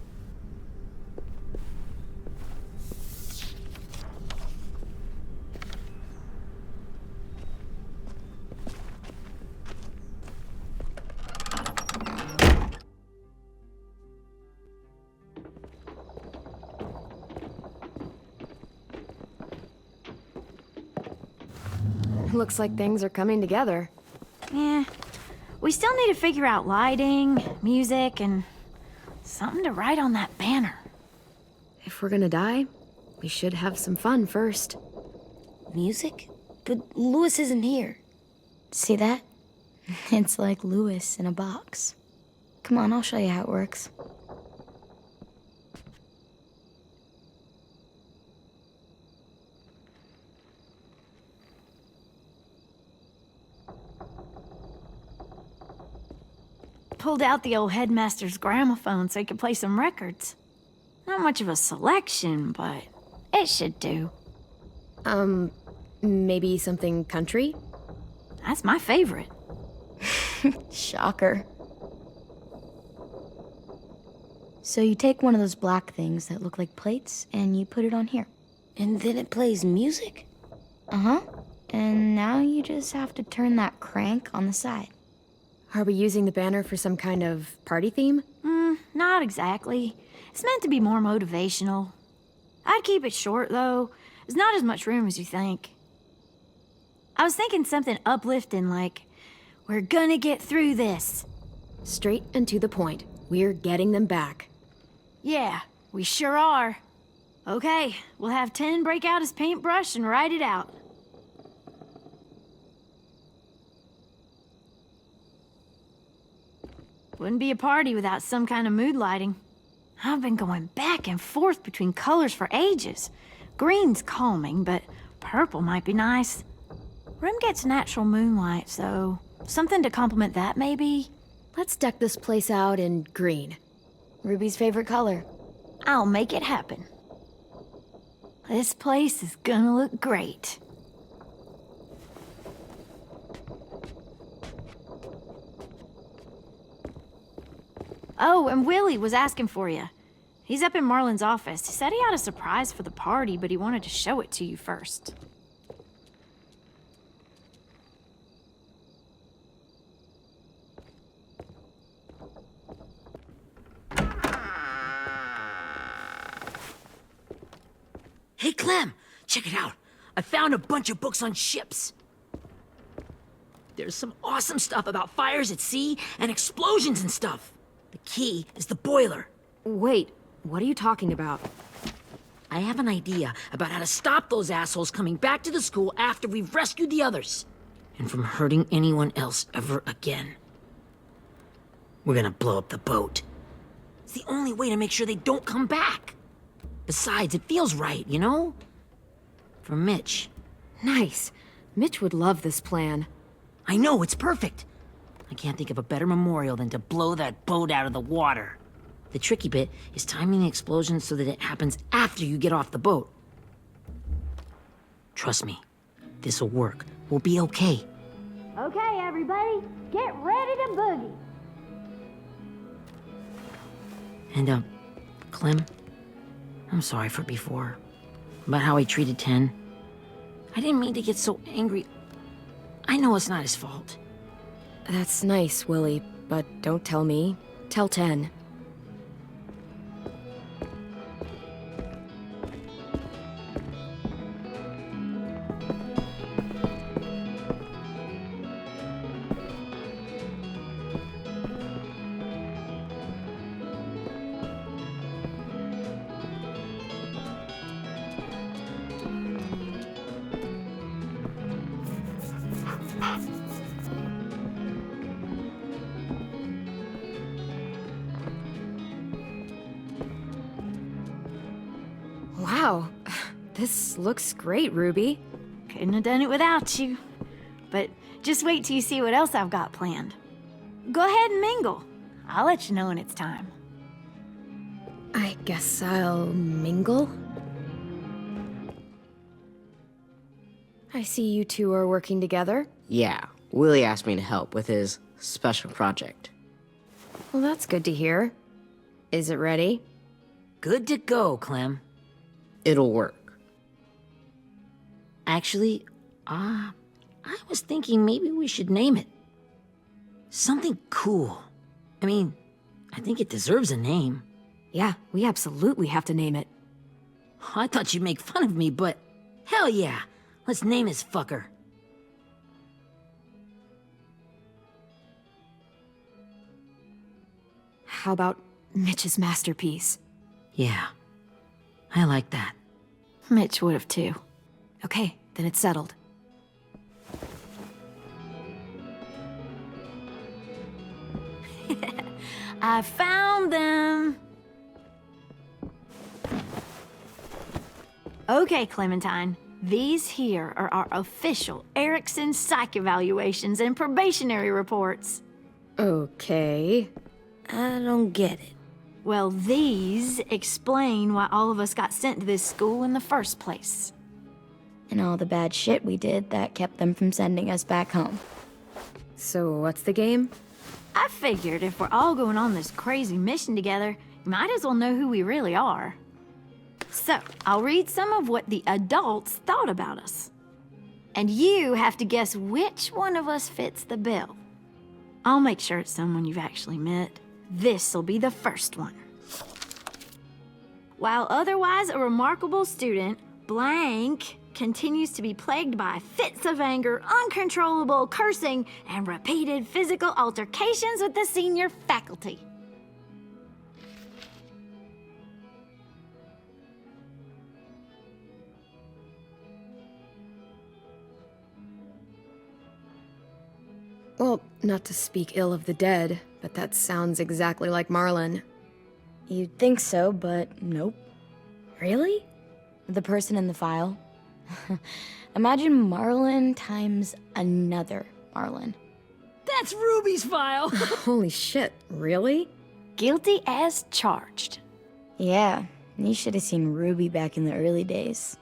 Looks like things are coming together. Yeah. We still need to figure out lighting, music, and something to write on that banner. If we're gonna die, we should have some fun first. Music? But Louis isn't here. See that? It's like Louis in a box. Come on, I'll show you how it works. Pulled out the old headmaster's gramophone so he could play some records. Not much of a selection, but It should do. Maybe something country? That's my favorite. Shocker. So you take one of those black things that look like plates, and you put it on here. And then it plays music? Uh-huh. And now you just have to turn that crank on the side. Are we using the banner for some kind of party theme? Not exactly. It's meant to be more motivational. I'd keep it short, though. There's not as much room as you think. I was thinking something uplifting like, we're gonna get through this. Straight and to the point. We're getting them back. Yeah, we sure are. Okay, we'll have 10 break out his paintbrush and write it out. Wouldn't be a party without some kind of mood lighting. I've been going back and forth between colors for ages. Green's calming, but purple might be nice. Room gets natural moonlight, so something to complement that, maybe? Let's deck this place out in green. Ruby's favorite color. I'll make it happen. This place is gonna look great. Oh, and Willie was asking for you. He's up in Marlin's office. He said he had a surprise for the party, but he wanted to show it to you first. Hey, Clem, check it out. I found a bunch of books on ships. There's some awesome stuff about fires at sea and explosions and stuff. The key is the boiler. Wait, what are you talking about? I have an idea about how to stop those assholes coming back to the school after we've rescued the others. And from hurting anyone else ever again. We're gonna blow up the boat. It's the only way to make sure they don't come back. Besides, it feels right, you know? For Mitch. Nice. Mitch would love this plan. I know, it's perfect. I can't think of a better memorial than to blow that boat out of the water. The tricky bit is timing the explosion so that it happens after you get off the boat. Trust me, this'll work. We'll be okay. Okay, everybody, get ready to boogie. And, Clem, I'm sorry for before. About how I treated Ten. I didn't mean to get so angry. I know it's not his fault. That's nice, Willie, but don't tell me. Tell 10. Wow, this looks great, Ruby. Couldn't have done it without you. But just wait till you see what else I've got planned. Go ahead and mingle. I'll let you know when it's time. I guess I'll mingle? I see you two are working together. Yeah, Willie asked me to help with his special project. Well, that's good to hear. Is it ready? Good to go, Clem. It'll work. Actually, I was thinking maybe we should name it. Something cool. I mean, I think it deserves a name. Yeah, we absolutely have to name it. I thought you'd make fun of me, but hell yeah. Let's name this fucker. How about Mitch's masterpiece? Yeah, I like that. Mitch would have too. Okay, then it's settled. I found them! Okay, Clementine. These here are our official Erickson psych evaluations and probationary reports. Okay. I don't get it. Well, these explain why all of us got sent to this school in the first place. And all the bad shit we did that kept them from sending us back home. So what's the game? I figured if we're all going on this crazy mission together, you might as well know who we really are. So, I'll read some of what the adults thought about us. And you have to guess which one of us fits the bill. I'll make sure it's someone you've actually met. This'll be the first one. While otherwise a remarkable student, blank continues to be plagued by fits of anger, uncontrollable cursing, and repeated physical altercations with the senior faculty. Well, not to speak ill of the dead, but that sounds exactly like Marlon. You'd think so, but nope. Really? The person in the file. Imagine Marlon times another Marlon. That's Ruby's file. Holy shit, really? Guilty as charged. Yeah, you should have seen Ruby back in the early days.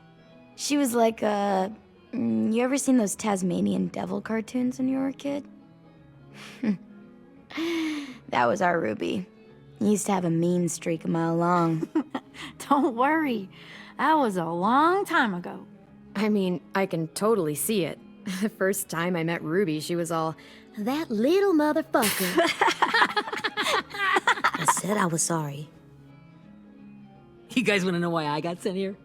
She was like, you ever seen those Tasmanian devil cartoons when you were a kid? That was our Ruby. He used to have a mean streak a mile long. Don't worry, that was a long time ago. I mean, I can totally see it. The first time I met Ruby, she was all, that little motherfucker. I said I was sorry. You guys want to know why I got sent here?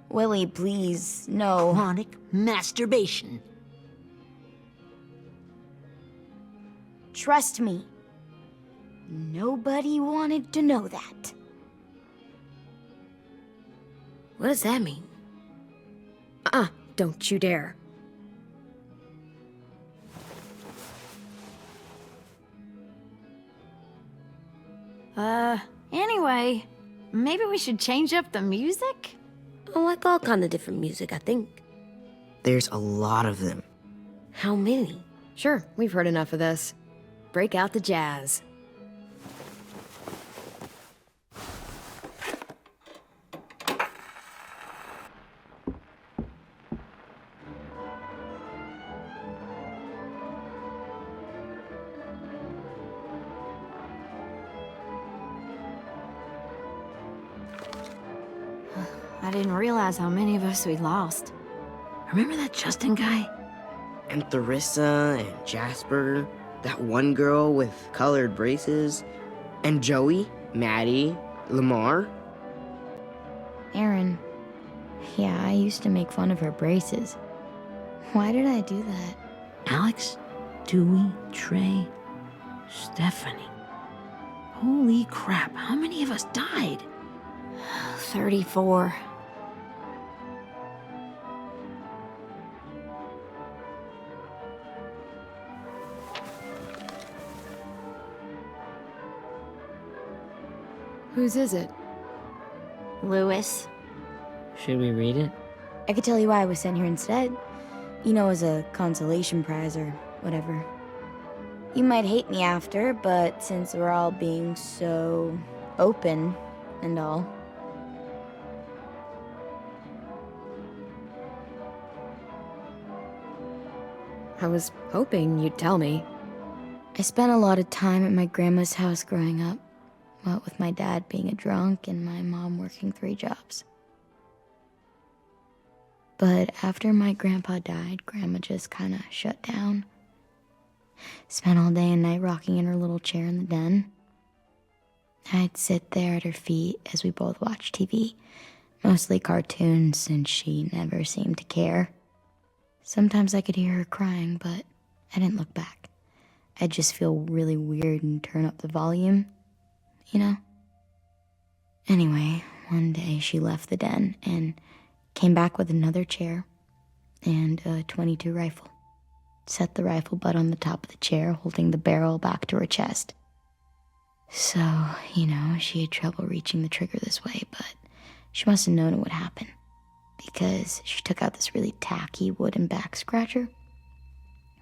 Willie, please, no. Chronic masturbation. Trust me. Nobody wanted to know that. What does that mean? Don't you dare. Anyway, maybe we should change up the music? I like all kind of different music, I think. There's a lot of them. How many? Sure, we've heard enough of this. Break out the jazz. I didn't realize how many of us we'd lost. Remember that Justin guy? And Theresa and Jasper, that one girl with colored braces, and Joey, Maddie, Lamar. Aaron. Yeah, I used to make fun of her braces. Why did I do that? Alex, Dewey, Trey, Stephanie. Holy crap, how many of us died? 34. Whose is it? Lewis. Should we read it? I could tell you why I was sent here instead. You know, as a consolation prize or whatever. You might hate me after, but since we're all being so open and all. I was hoping you'd tell me. I spent a lot of time at my grandma's house growing up. What with my dad being a drunk and my mom working 3 jobs. But after my grandpa died, Grandma just kind of shut down. Spent all day and night rocking in her little chair in the den. I'd sit there at her feet as we both watched TV, mostly cartoons, since she never seemed to care. Sometimes I could hear her crying, but I didn't look back. I'd just feel really weird and turn up the volume, you know? Anyway, one day she left the den and came back with another chair and a .22 rifle. Set the rifle butt on the top of the chair, holding the barrel back to her chest. So, you know, she had trouble reaching the trigger this way, but she must have known it would happen, because she took out this really tacky wooden back scratcher.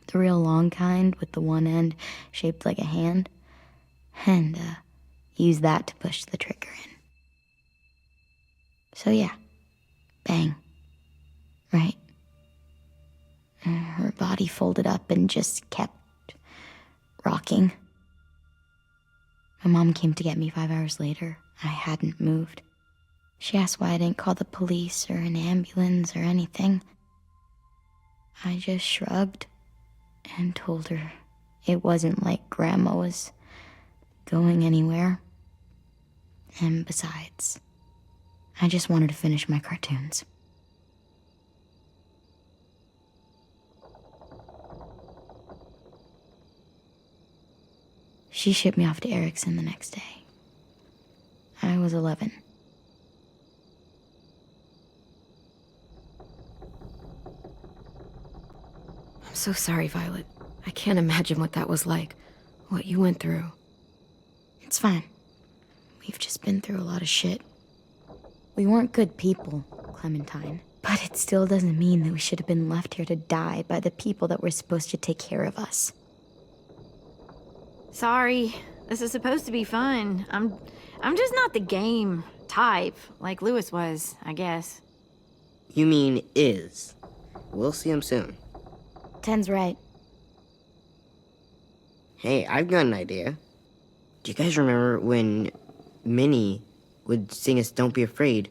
The real long kind with the one end shaped like a hand. And, use that to push the trigger in. So yeah, bang. Right. Her body folded up and just kept rocking. My mom came to get me 5 hours later. I hadn't moved. She asked why I didn't call the police or an ambulance or anything. I just shrugged and told her it wasn't like Grandma was going anywhere. And besides, I just wanted to finish my cartoons. She shipped me off to Erickson the next day. I was 11. I'm so sorry, Violet. I can't imagine what that was like, what you went through. It's fine. We've just been through a lot of shit. We weren't good people, Clementine. But it still doesn't mean that we should have been left here to die by the people that were supposed to take care of us. Sorry, this is supposed to be fun. I'm just not the game type, like Lewis was, I guess. You mean is. We'll see him soon. Ten's right. Hey, I've got an idea. Do you guys remember when Minnie would sing us Don't Be Afraid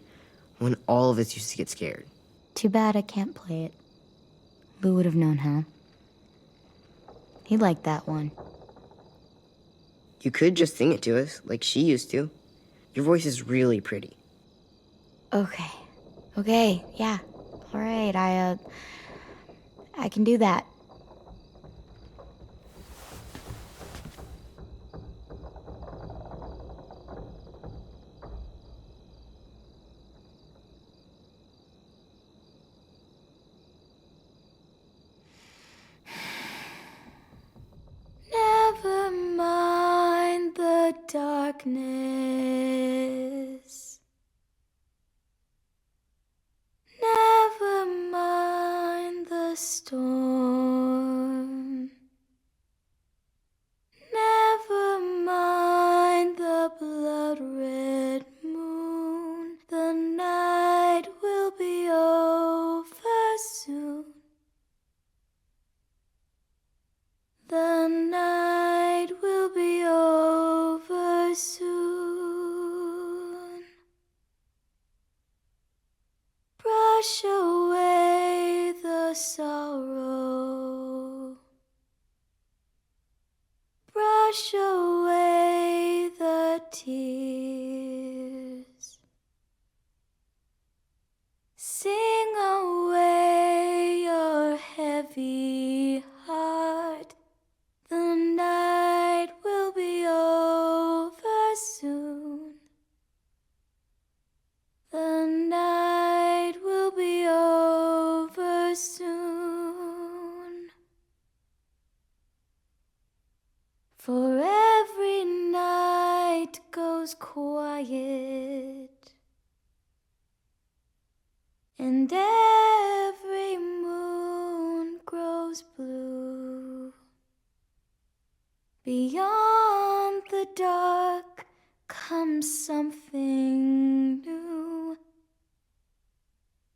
when all of us used to get scared? Too bad I can't play it. Lou would have known how. He liked that one. You could just sing it to us, like she used to. Your voice is really pretty. Okay, yeah. All right, I can do that. Never mind the darkness. Never mind the storm. Never mind the blood-red moon. The night will be over soon. The night will be over soon. Brush away the sorrow. Brush away the tears. Sing away your heavy heart. The night will be over soon. The night will be over soon. For every night goes quiet, and every moon grows blue. Beyond the dark comes something new.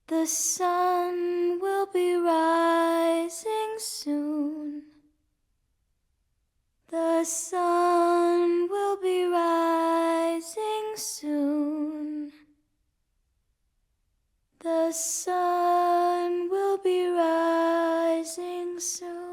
The sun will be rising soon. The sun will be rising soon. The sun will be rising soon.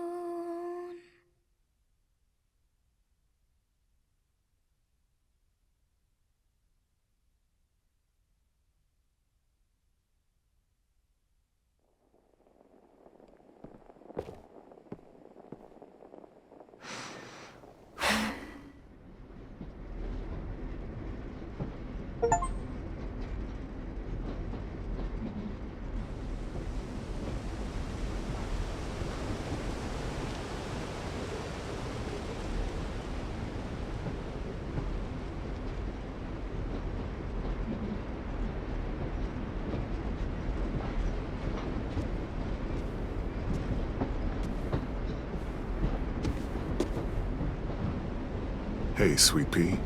Hey, Sweet Pea.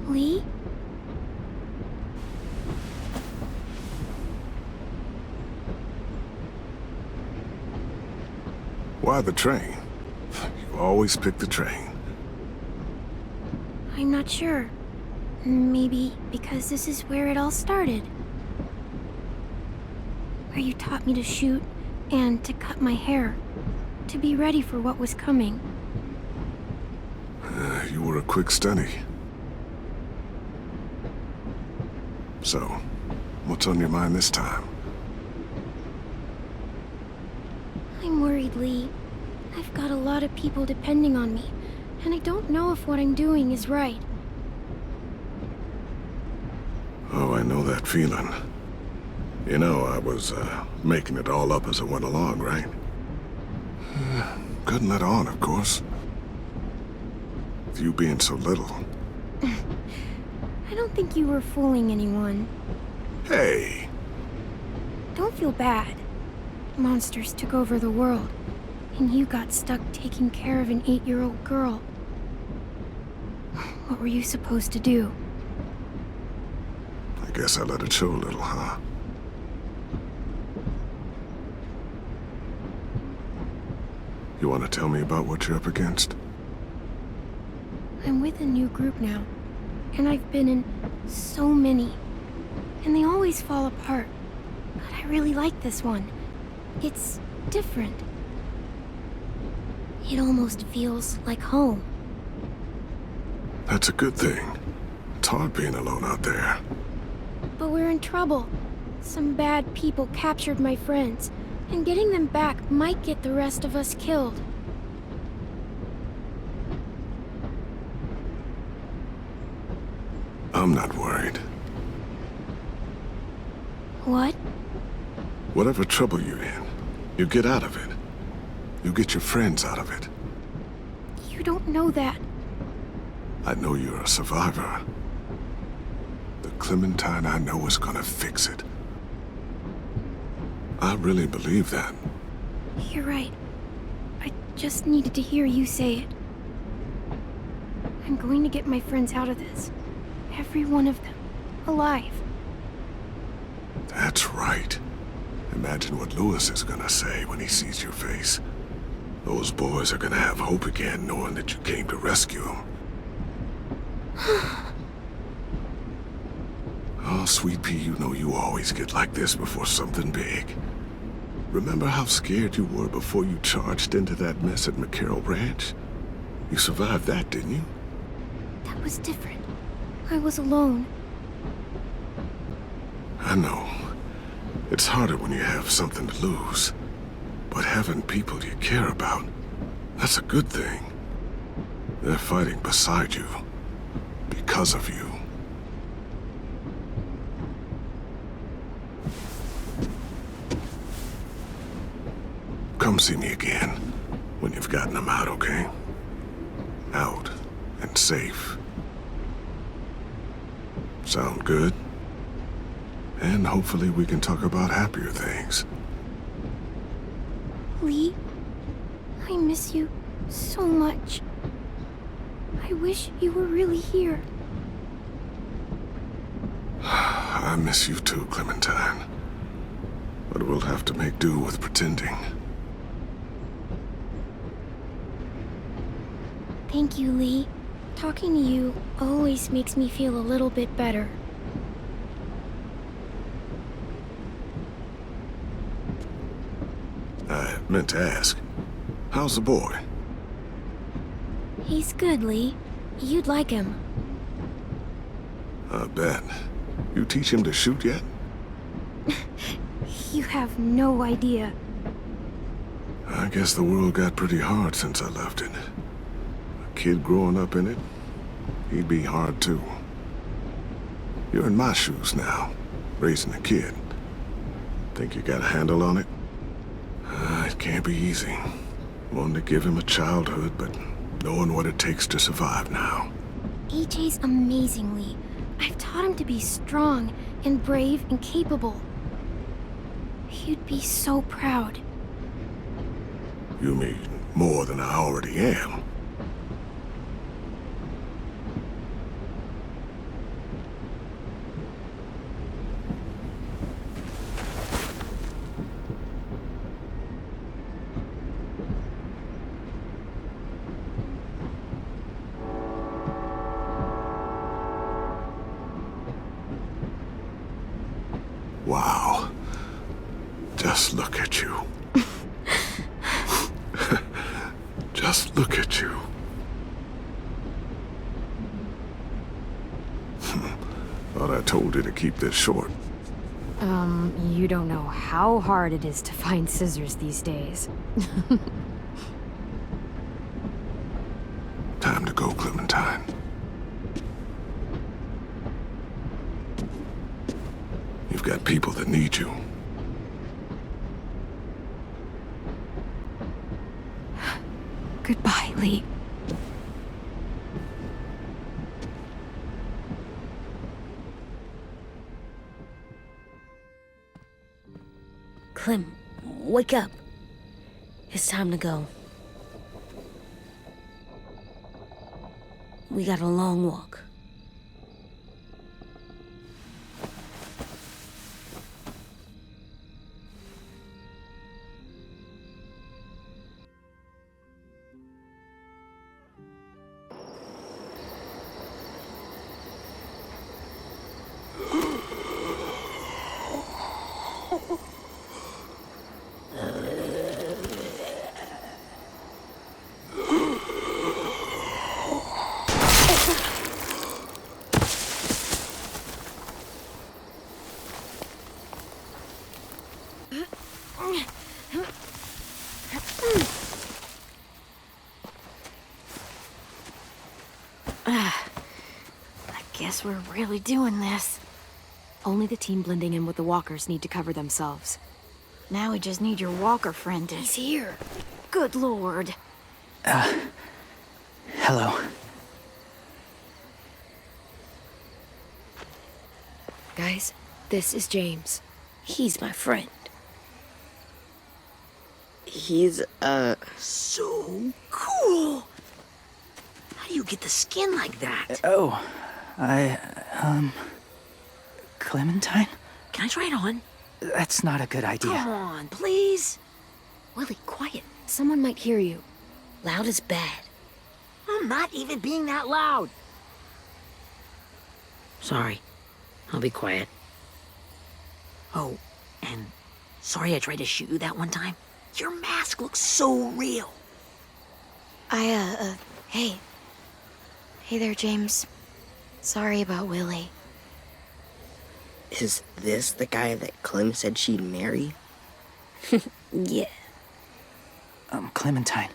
Lee? Why the train? You always pick the train. I'm not sure. Maybe because this is where it all started. Where you taught me to shoot and to cut my hair. To be ready for what was coming. You were a quick study. So, what's on your mind this time? I'm worried, Lee. I've got a lot of people depending on me, and I don't know if what I'm doing is right. Oh, I know that feeling. You know, I was, making it all up as I went along, right? Couldn't let on, of course. With you being so little. I don't think you were fooling anyone. Hey! Don't feel bad. Monsters took over the world, and you got stuck taking care of an 8-year-old girl. What were you supposed to do? I guess I let it show a little, huh? You want to tell me about what you're up against? I'm with a new group now, and I've been in so many, and they always fall apart. But I really like this one. It's different. It almost feels like home. That's a good thing. It's hard being alone out there. But we're in trouble. Some bad people captured my friends, and getting them back might get the rest of us killed. I'm not worried. What? Whatever trouble you're in, you get out of it. You get your friends out of it. You don't know that. I know you're a survivor. The Clementine I know is gonna fix it. I really believe that. You're right. I just needed to hear you say it. I'm going to get my friends out of this. Every one of them. Alive. That's right. Imagine what Lewis is gonna say when he sees your face. Those boys are gonna have hope again, knowing that you came to rescue them. Oh, Sweet Pea, you know you always get like this before something big. Remember how scared you were before you charged into that mess at McCarroll Ranch? You survived that, didn't you? That was different. I was alone. I know. It's harder when you have something to lose. But having people you care about, that's a good thing. They're fighting beside you. Because of you. Come see me again when you've gotten them out, okay? Out and safe. Sound good? And hopefully we can talk about happier things. Lee, I miss you so much. I wish you were really here. I miss you too, Clementine. But we'll have to make do with pretending. Thank you, Lee. Talking to you always makes me feel a little bit better. I meant to ask, how's the boy? He's good, Lee. You'd like him. I bet. You teach him to shoot yet? You have no idea. I guess the world got pretty hard since I left it. A kid growing up in it, he'd be hard too. You're in my shoes now, raising a kid. Think you got a handle on it? It can't be easy. Wanting to give him a childhood, but knowing what it takes to survive now. AJ's amazing, Lee. I've taught him to be strong and brave and capable. He'd be so proud. You mean more than I already am? Wow. Just look at you. Just look at you. Thought I told you to keep this short. You don't know how hard it is to find scissors these days. Time to go, Clementine. You've got people that need you. Goodbye, Lee. Clem, wake up. It's time to go. We got a long walk. Guess we're really doing this. Only the team blending in with the walkers need to cover themselves. Now we just need your walker friend to... He's here. Good lord. Hello. Guys, this is James. He's my friend. He's, So cool! How do you get the skin like that? Oh, Clementine? Can I try it on? That's not a good idea. Come on, please. Willie, quiet. Someone might hear you. Loud is bad. I'm not even being that loud. Sorry. I'll be quiet. Oh, and sorry I tried to shoot you that one time. Your mask looks so real. Hey. Hey there, James. Sorry about Willie. is this the guy that Clem said she'd marry? Yeah. Clementine,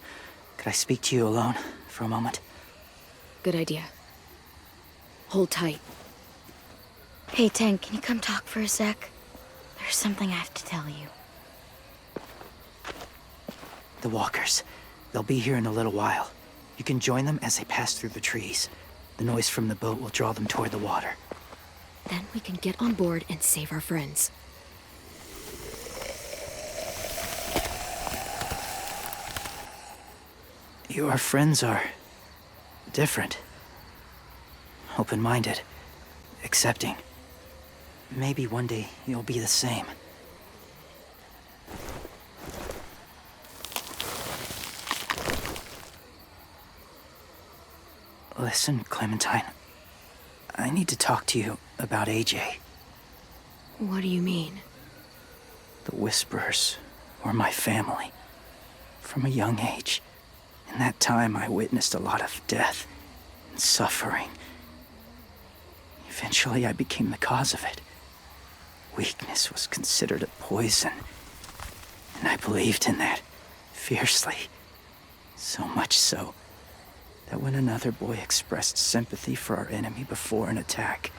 could I speak to you alone for a moment? Good idea. Hold tight. Hey, Tank, can you come talk for a sec? There's something I have to tell you. The walkers. They'll be here in a little while. You can join them as they pass through the trees. The noise from the boat will draw them toward the water. Then we can get on board and save our friends. Your friends are different. Open-minded. Accepting. Maybe one day you'll be the same. Listen, Clementine. I need to talk to you about AJ. What do you mean? The Whisperers were my family. From a young age. In that time, I witnessed a lot of death and suffering. Eventually, I became the cause of it. Weakness was considered a poison. And I believed in that fiercely. So much so that when another boy expressed sympathy for our enemy before an attack,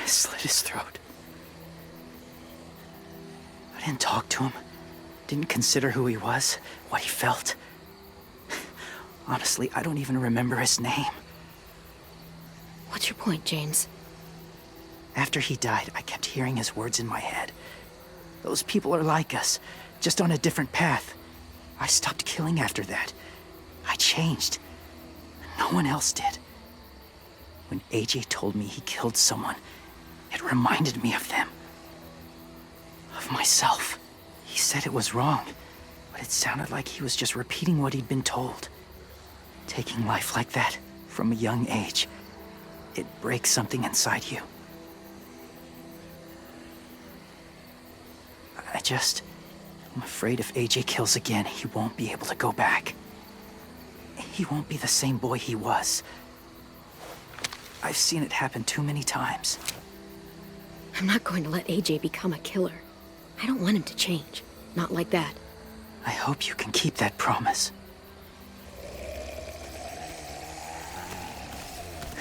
I slit his throat. I didn't talk to him. Didn't consider who he was, what he felt. Honestly, I don't even remember his name. What's your point, James? After he died, I kept hearing his words in my head. Those people are like us, just on a different path. I stopped killing after that. I changed. No one else did. When AJ told me he killed someone, it reminded me of them. Of myself. He said it was wrong, but it sounded like he was just repeating what he'd been told. Taking life like that from a young age. it breaks something inside you. I'm afraid if AJ kills again, he won't be able to go back. He won't be the same boy he was. I've seen it happen too many times. I'm not going to let AJ become a killer. I don't want him to change. Not like that. I hope you can keep that promise.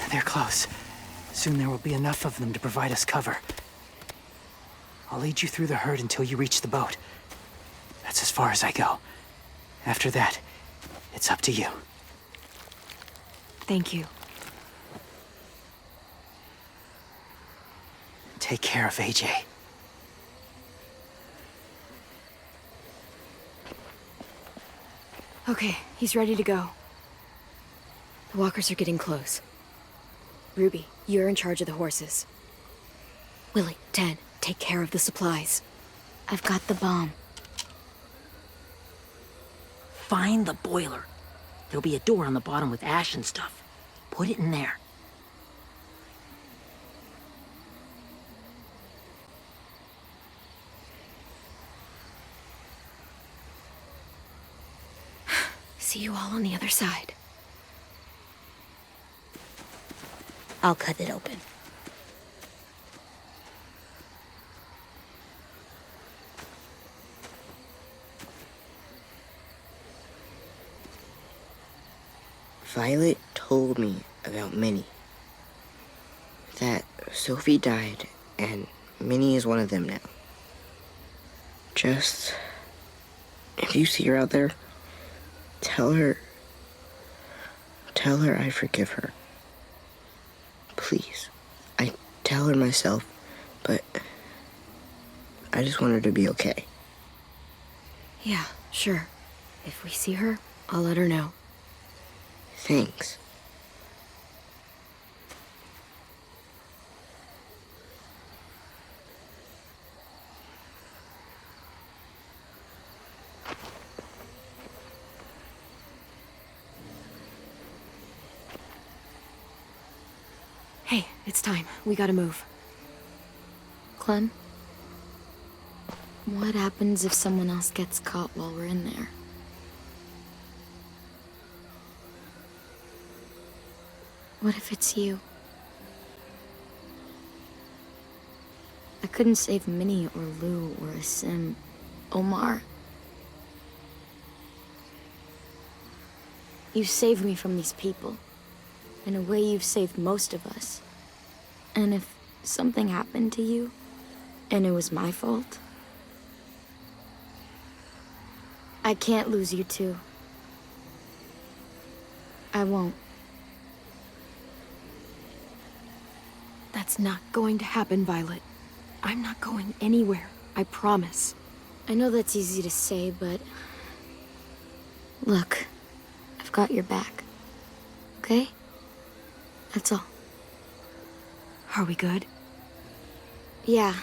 They're close. Soon there will be enough of them to provide us cover. I'll lead you through the herd until you reach the boat. That's as far as I go. After that, it's up to you. Thank you. Take care of AJ. Okay, he's ready to go. The walkers are getting close. Ruby, you're in charge of the horses. Willie, Ted, take care of the supplies. I've got the bomb. Find the boiler. There'll be a door on the bottom with ash and stuff. Put it in there. See you all on the other side. I'll cut it open. Violet told me about Minnie. That Sophie died, and Minnie is one of them now. Just, if you see her out there, tell her I forgive her. Please. I tell her myself, but I just want her to be okay. Yeah, sure. If we see her, I'll let her know. Thanks. Hey, it's time. We gotta move. Clem? What happens if someone else gets caught while we're in there? What if it's you? I couldn't save Minnie or Lou or Asim. Omar. You saved me from these people. In a way, you've saved most of us. And if something happened to you, and it was my fault, I can't lose you too. I won't. That's not going to happen, Violet. I'm not going anywhere. I promise. I know that's easy to say, but... Look, I've got your back. Okay? That's all. Are we good? Yeah,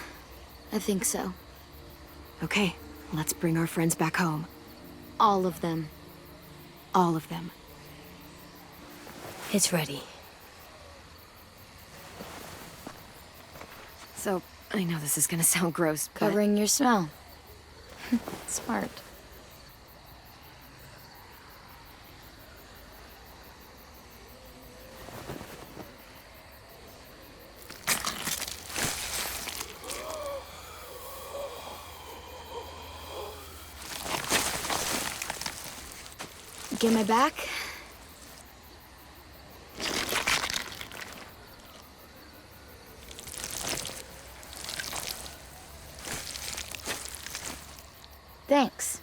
I think so. Okay, let's bring our friends back home. All of them. All of them. It's ready. So, I know this is gonna sound gross, but... Covering your smell. Smart. Get my back? Thanks.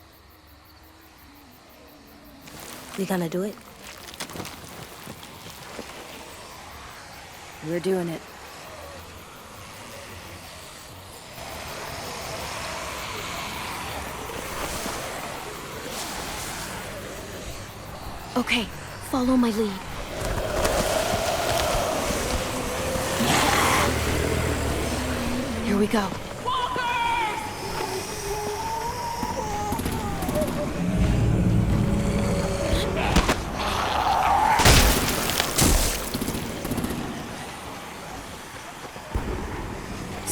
We gonna do it? We're doing it. Okay, follow my lead. Here we go.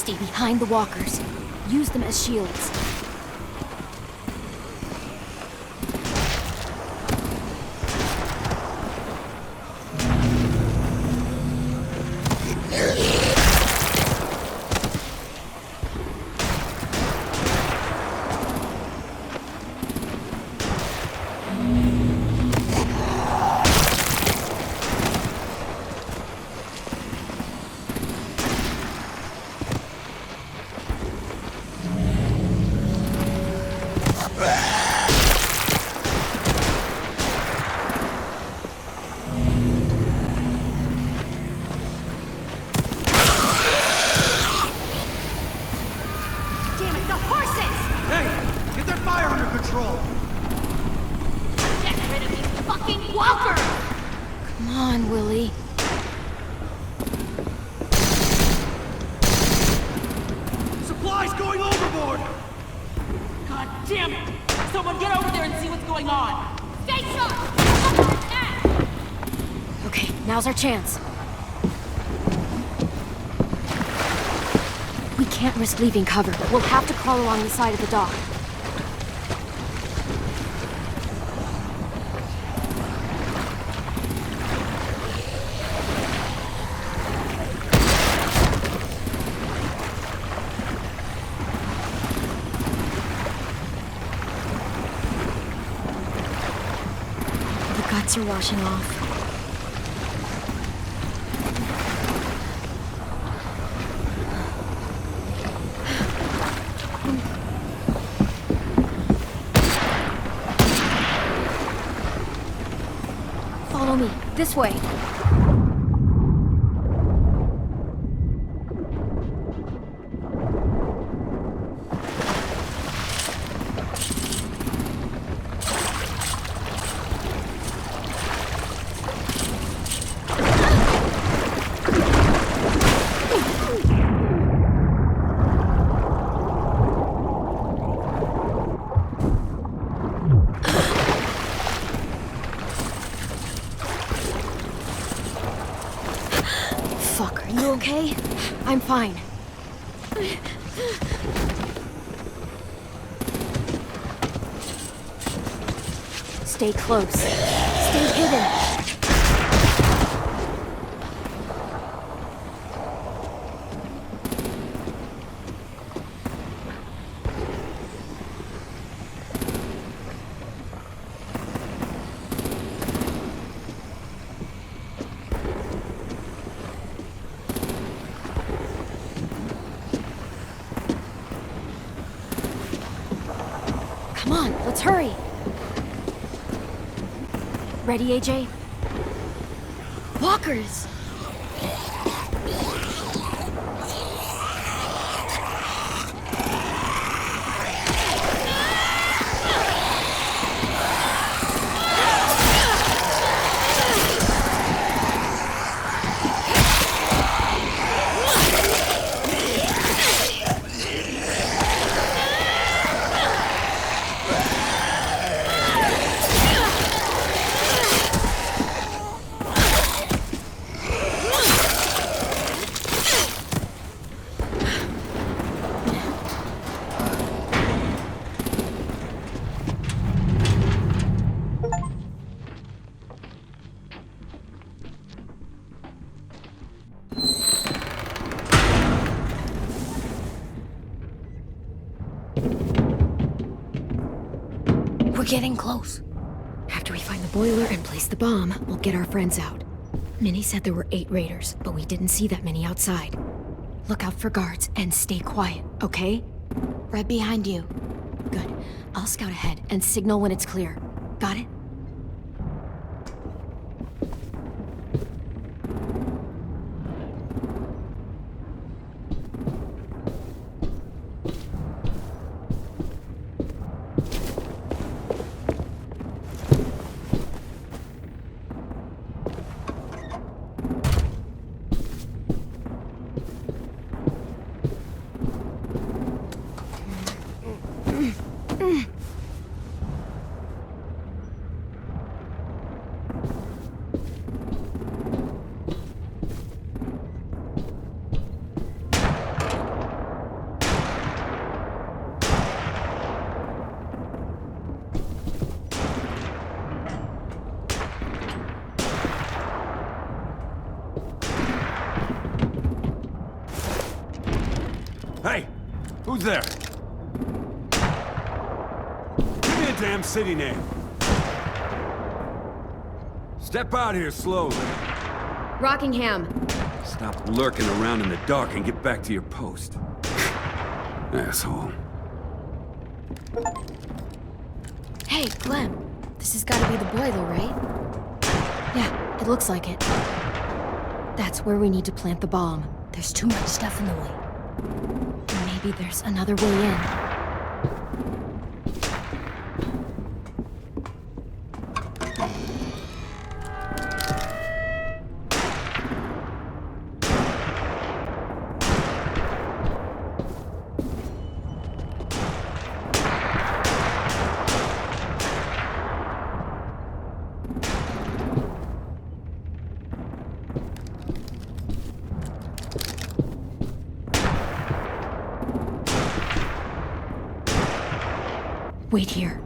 Stay behind the walkers. Use them as shields. Come on, Willie. Supplies going overboard! God damn it! Someone get over there and see what's going on! Stay sharp! Okay, now's our chance. We can't risk leaving cover. We'll have to crawl along the side of the dock. The guts are washing off. Follow me. This way. Fuck, are you okay? I'm fine. Stay close. Stay hidden. Come on, let's hurry. Ready, AJ? Walkers! We're getting close. After we find the boiler and place the bomb, we'll get our friends out. Minnie said there were 8 raiders, but we didn't see that many outside. Look out for guards and stay quiet, okay? Right behind you. Good. I'll scout ahead and signal when it's clear. Got it? Hey! Who's there? Give me a damn city name. Step out here slowly. Rockingham. Stop lurking around in the dark and get back to your post. Asshole. Hey, Clem. This has got to be the boiler, right? Yeah, it looks like it. That's where we need to plant the bomb. There's too much stuff in the way. Maybe there's another way in. Wait here.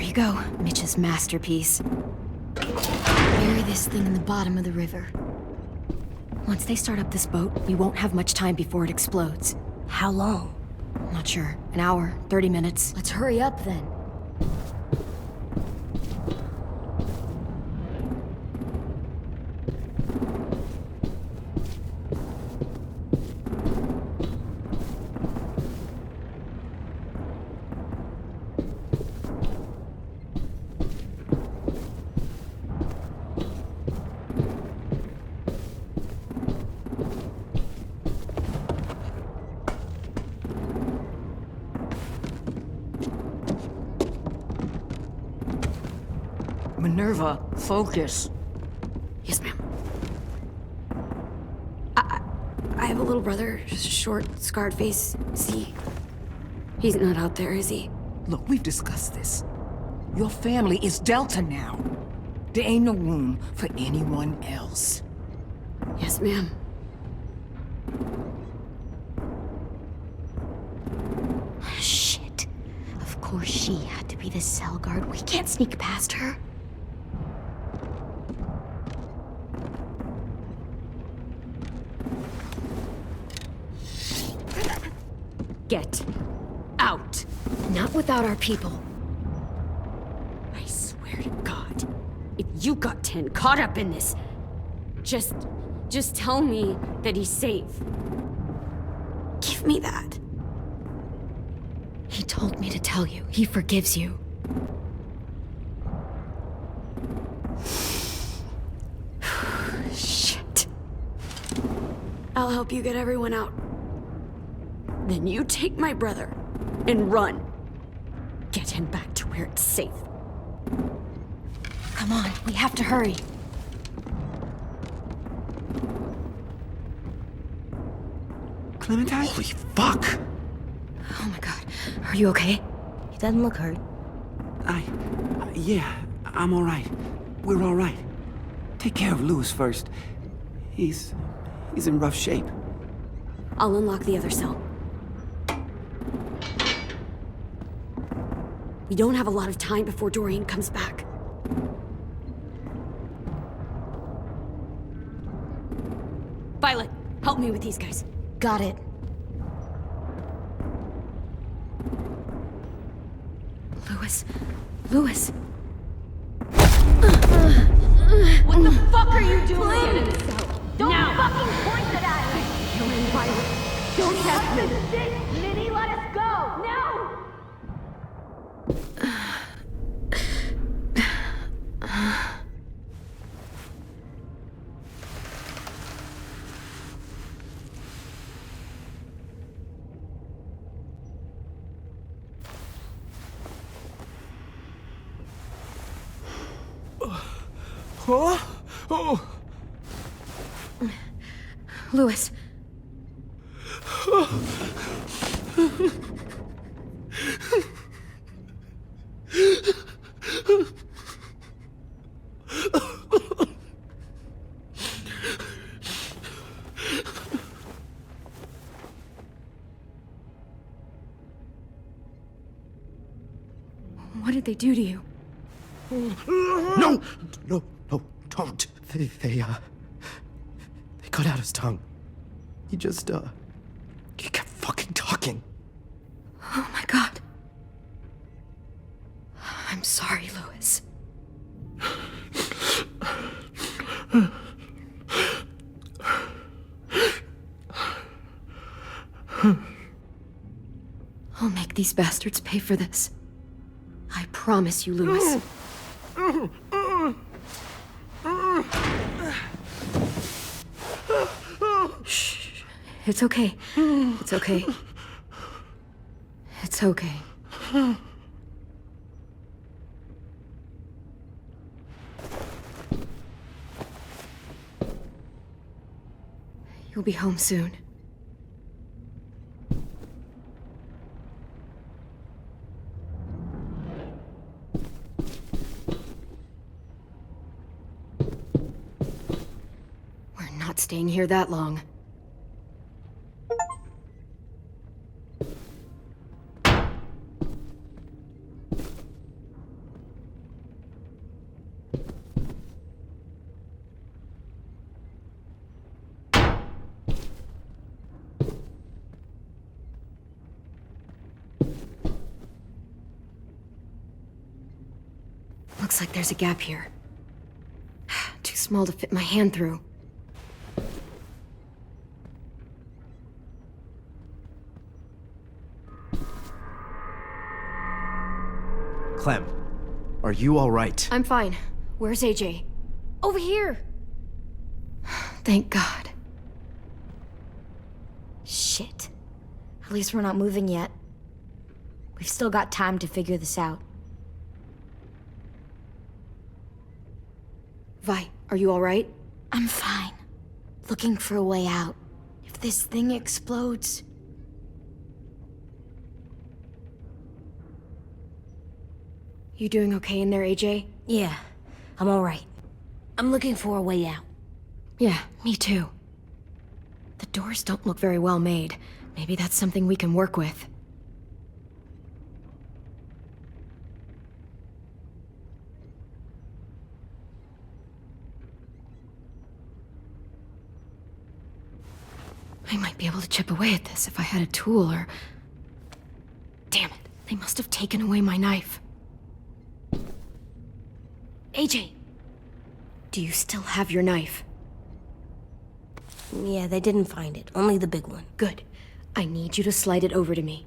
You go, Mitch's masterpiece. Bury this thing in the bottom of the river. Once they start up this boat, we won't have much time before it explodes. How long? Not sure. An hour, 30 minutes. Let's hurry up then. Minerva, focus. Yes, ma'am. I have a little brother, short, scarred face. See, he's not out there, is he? Look, we've discussed this. Your family is Delta now. There ain't no room for anyone else. Yes, ma'am. Shit. Of course she had to be the cell guard. We can't sneak past her. Get out. Not without our people. I swear to God, if you got 10 caught up in this, just tell me that he's safe. Give me that. He told me to tell you. He forgives you. Shit. I'll help you get everyone out. Then you take my brother and run. Get him back to where it's safe. Come on, we have to hurry. Clementine? Holy fuck! Oh my god. Are you okay? He doesn't look hurt. Yeah, I'm all right. We're all right. Take care of Louis first. He's in rough shape. I'll unlock the other cell. We don't have a lot of time before Dorian comes back. Violet, help me with these guys. Got it. Louis. What the fuck are you doing? Don't fucking point it at me! Killing Violet. Don't test me. Shit, Minnie, let us go! No! Huh? Oh. Louis. What did they do to you? No! No, don't. They cut out his tongue. He kept fucking talking. Oh my God. I'm sorry, Louis. I'll make these bastards pay for this. I promise you, Louis. Shh. It's okay. It's okay. It's okay. You'll be home soon. We're not staying here that long. Looks like there's a gap here. Too small to fit my hand through. Clem, are you all right? I'm fine. Where's AJ? Over here! Thank God. Shit. At least we're not moving yet. We've still got time to figure this out. Vi, are you all right? I'm fine. Looking for a way out. If this thing explodes... You doing okay in there, AJ? Yeah, I'm alright. I'm looking for a way out. Yeah, me too. The doors don't look very well made. Maybe that's something we can work with. I might be able to chip away at this if I had a tool or... Damn it, they must have taken away my knife. AJ! Do you still have your knife? Yeah, they didn't find it. Only the big one. Good. I need you to slide it over to me.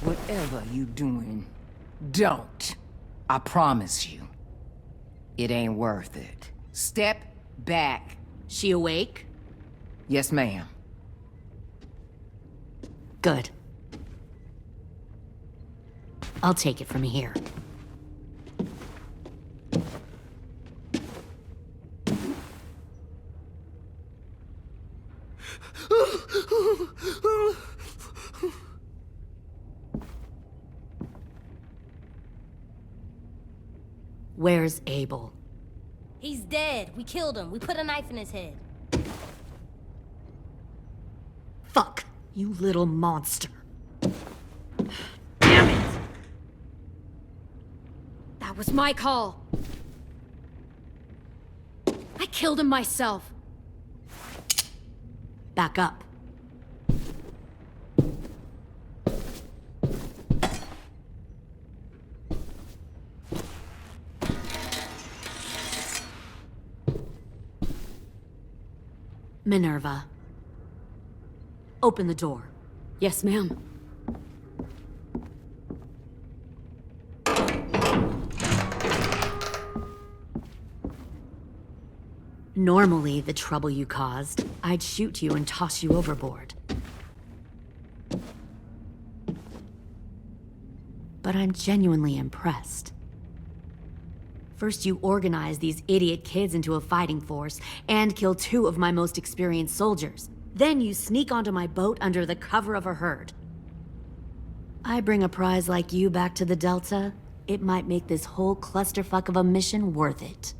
Whatever you doing, don't. I promise you. It ain't worth it. Step back. She awake? Yes, ma'am. Good. I'll take it from here. Where's Abel? He's dead. We killed him. We put a knife in his head. Fuck, you little monster. Damn it! That was my call. killed him myself. Back up. Minerva. Open the door. Yes, ma'am. Normally, the trouble you caused, I'd shoot you and toss you overboard. But I'm genuinely impressed. First, you organize these idiot kids into a fighting force and kill 2 of my most experienced soldiers. Then you sneak onto my boat under the cover of a herd. I bring a prize like you back to the Delta, it might make this whole clusterfuck of a mission worth it.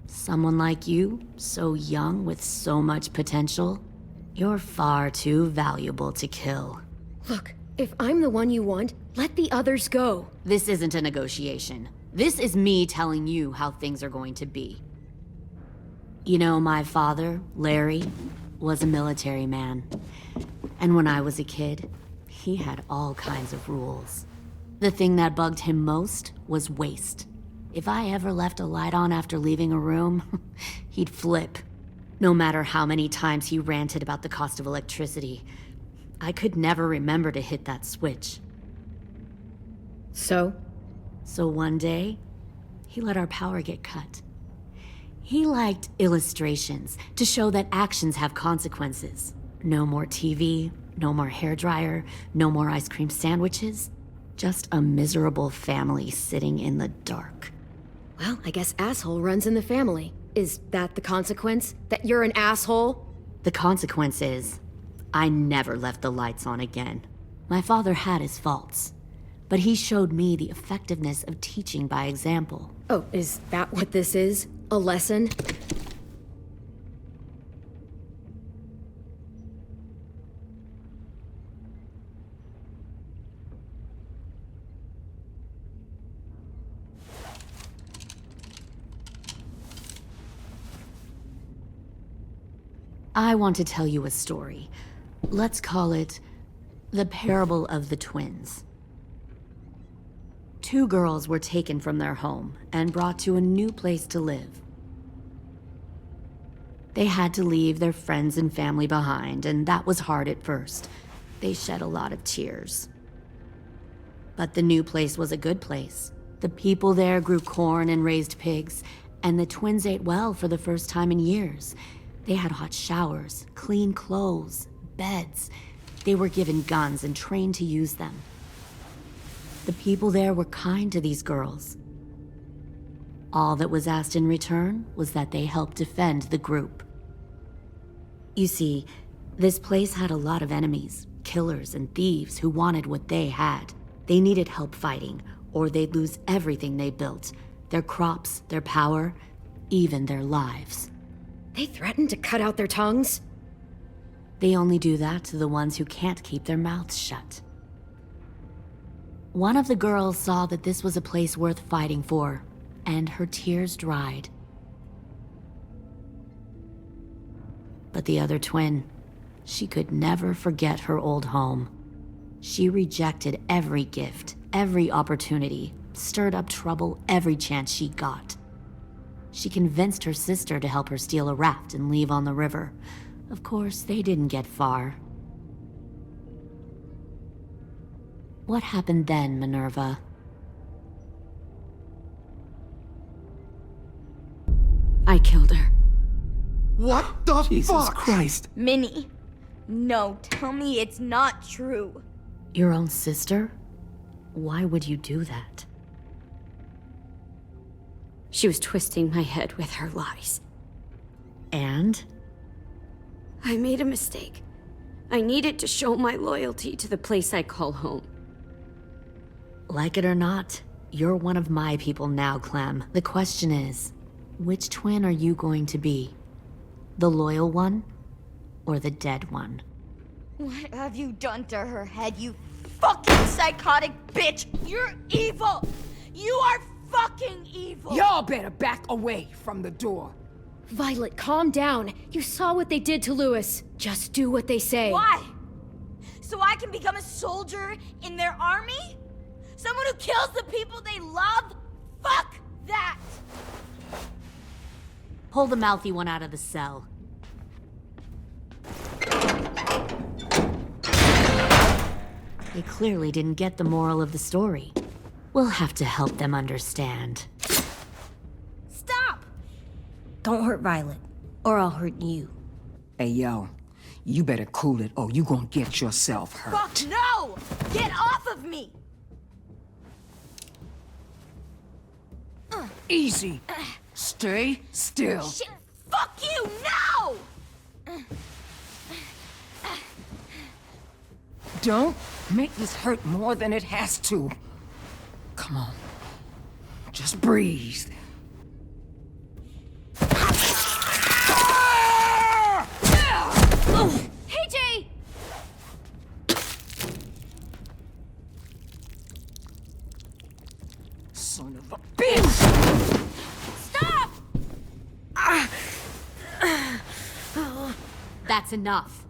Someone like you, so young with so much potential, you're far too valuable to kill. Look, if I'm the one you want, let the others go. This isn't a negotiation. This is me telling you how things are going to be. You know, my father, Larry, was a military man. And when I was a kid, he had all kinds of rules. The thing that bugged him most was waste. If I ever left a light on after leaving a room, he'd flip. No matter how many times he ranted about the cost of electricity, I could never remember to hit that switch. So one day, he let our power get cut. He liked illustrations to show that actions have consequences. No more TV, no more hairdryer, no more ice cream sandwiches. Just a miserable family sitting in the dark. Well, I guess asshole runs in the family. Is that the consequence? That you're an asshole? The consequence is, I never left the lights on again. My father had his faults, but he showed me the effectiveness of teaching by example. Oh, is that what this is? A lesson? I want to tell you a story. Let's call it the parable of the twins. 2 girls were taken from their home and brought to a new place to live. They had to leave their friends and family behind, and that was hard at first. They shed a lot of tears. But the new place was a good place. The people there grew corn and raised pigs, and the twins ate well for the first time in years. They had hot showers, clean clothes, beds. They were given guns and trained to use them. The people there were kind to these girls. All that was asked in return was that they help defend the group. You see, this place had a lot of enemies, killers and thieves who wanted what they had. They needed help fighting, or they'd lose everything they built, their crops, their power, even their lives. They threatened to cut out their tongues? They only do that to the ones who can't keep their mouths shut. One of the girls saw that this was a place worth fighting for, and her tears dried. But the other twin, she could never forget her old home. She rejected every gift, every opportunity, stirred up trouble every chance she got. She convinced her sister to help her steal a raft and leave on the river. Of course, they didn't get far. What happened then, Minerva? I killed her. What the Jesus fuck? Christ. Minnie, no, tell me it's not true. Your own sister? Why would you do that? She was twisting my head with her lies. And? I made a mistake. I needed to show my loyalty to the place I call home. Like it or not, you're one of my people now, Clem. The question is, which twin are you going to be? The loyal one, or the dead one? What have you done to her head, you fucking psychotic bitch? You're evil! You are fucking evil! Y'all better back away from the door. Violet, calm down. You saw what they did to Louis. Just do what they say. Why? So I can become a soldier in their army? Someone who kills the people they love? Fuck that! Pull the mouthy one out of the cell. They clearly didn't get the moral of the story. We'll have to help them understand. Stop! Don't hurt Violet, or I'll hurt you. Hey, yo. You better cool it or you gonna get yourself hurt. Fuck no! Get off of me! Easy. Stay still. Shit! Fuck you! No! Don't make this hurt more than it has to. Come on. Just breathe. Hey, Jay! Son of a bitch! Stop! That's enough.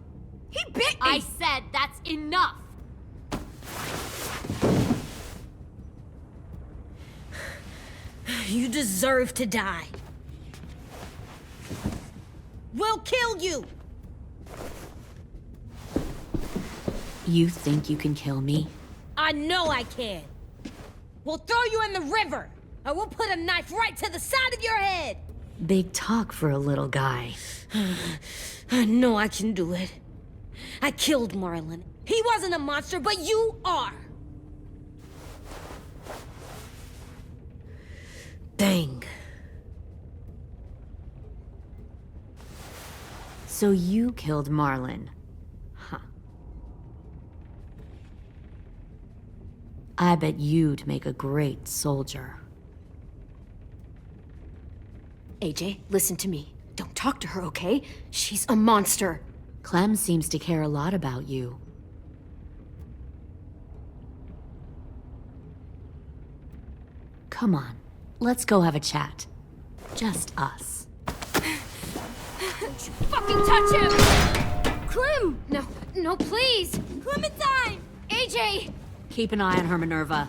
He bit me! I said that's enough! You deserve to die. We'll kill you! You think you can kill me? I know I can. We'll throw you in the river, and we'll put a knife right to the side of your head. Big talk for a little guy. I know I can do it. I killed Marlon. He wasn't a monster, but you are. Bang. So you killed Marlon. Huh. I bet you'd make a great soldier. AJ, listen to me. Don't talk to her, okay? She's a monster. Clem seems to care a lot about you. Come on, let's go have a chat. Just us. Don't you fucking touch him! Clem! No, please! Clementine! AJ! Keep an eye on her, Minerva.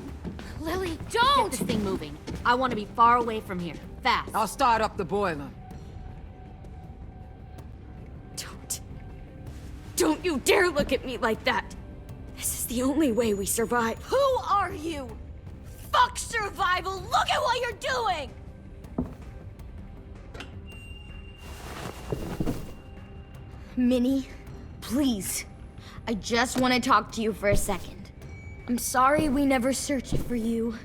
Lily, don't! Get this thing moving. I want to be far away from here. Fast. I'll start up the boiler. Don't you dare look at me like that! This is the only way we survive. Who are you? Fuck survival! Look at what you're doing! Minnie, please. I just want to talk to you for a second. I'm sorry we never searched for you.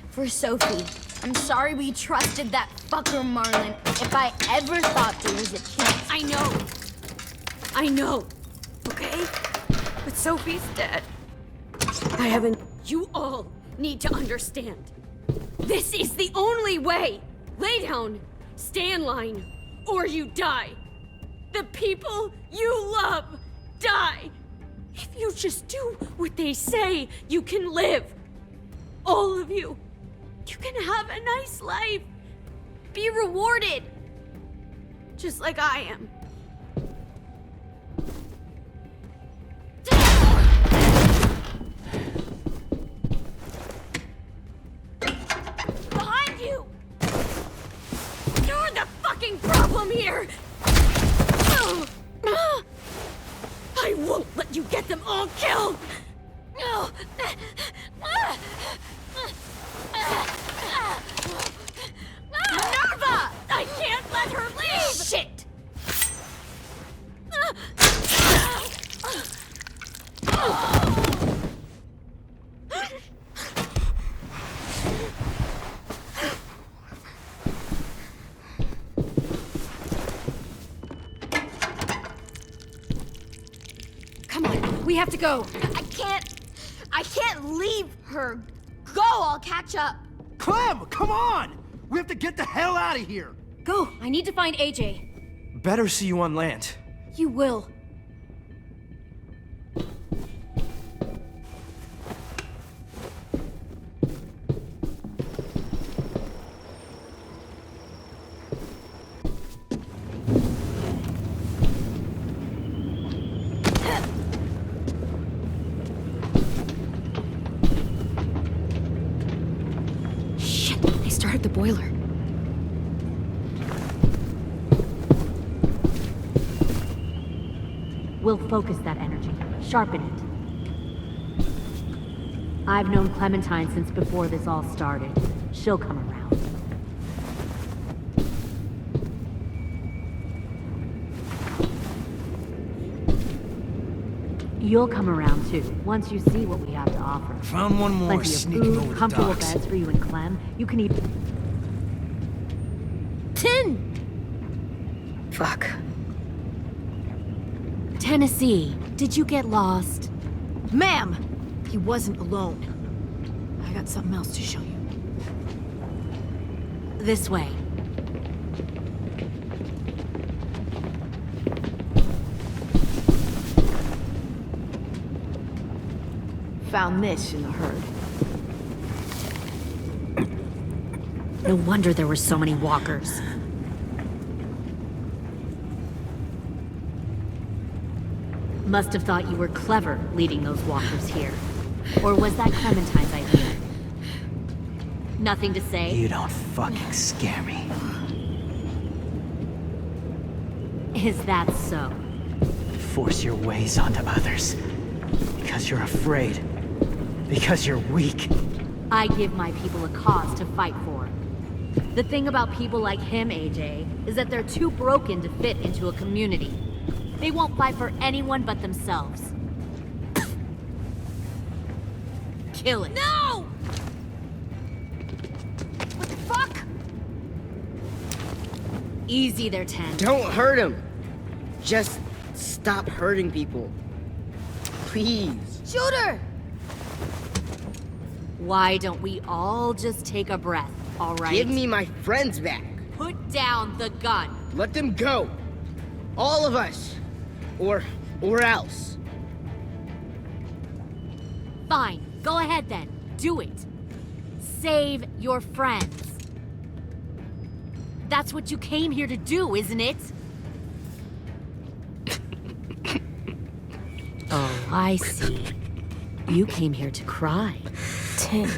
For Sophie. I'm sorry we trusted that fucker Marlon. If I ever thought there was a chance. I know. Okay? But Sophie's dead. I haven't... You all need to understand. This is the only way! Lay down, stay in line, or you die. The people you love die. If you just do what they say, you can live. All of you. You can have a nice life. Be rewarded. Just like I am. Behind you! You're the fucking problem here! I won't let you get them all killed! Minerva! I can't let her leave! Shit! Come on, we have to go. I can't leave her. Go, I'll catch up. Clem, come on! We have to get the hell out of here! Go, I need to find AJ. Better see you on land. You will. boiler. We'll focus that energy, sharpen it. I've known Clementine since before this all started. She'll come around. You'll come around too, once you see what we have to offer. Found one more Plenty of sneaking food, over the comfortable docks. beds for you and Clem. You can even... Tin! Fuck. Tennessee, did you get lost? Ma'am! He wasn't alone. I got something else to show you. This way. Found this in the herd. No wonder there were so many walkers. Must have thought you were clever leading those walkers here. Or was that Clementine's idea? Nothing to say? You don't fucking scare me. Is that so? Force your ways onto others. Because you're afraid. Because you're weak. I give my people a cause to fight for. The thing about people like him, AJ, is that they're too broken to fit into a community. They won't fight for anyone but themselves. Kill it. No! What the fuck? Easy there, Ten. Don't hurt him. Just stop hurting people. Please. Shoot her! Why don't we all just take a breath, all right? Give me my friends back. Put down the gun. Let them go. All of us. Or else. Fine, go ahead then. Do it. Save your friends. That's what you came here to do, isn't it? Oh, I see. You came here to cry. Tin.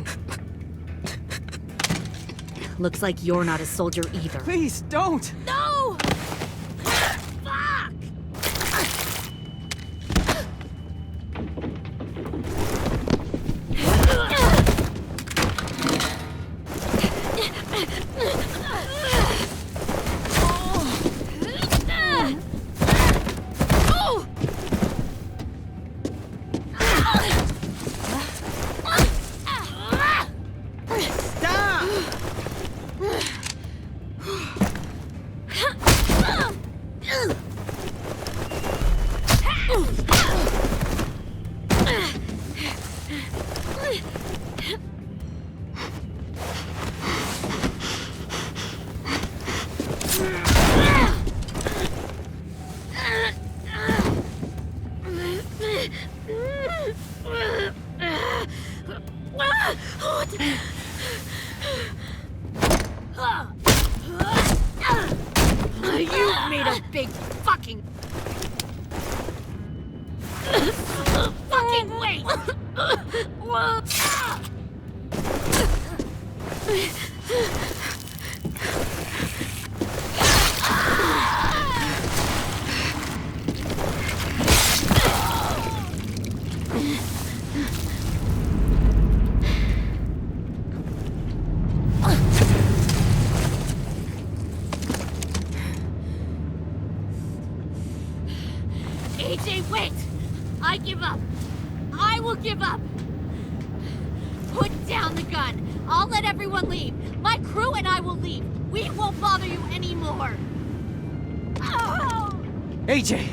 Looks like you're not a soldier either. Please, don't! No! You made a big fucking wait! AJ, wait! I give up. I will give up. Put down the gun. I'll let everyone leave. My crew and I will leave. We won't bother you anymore. Oh! AJ!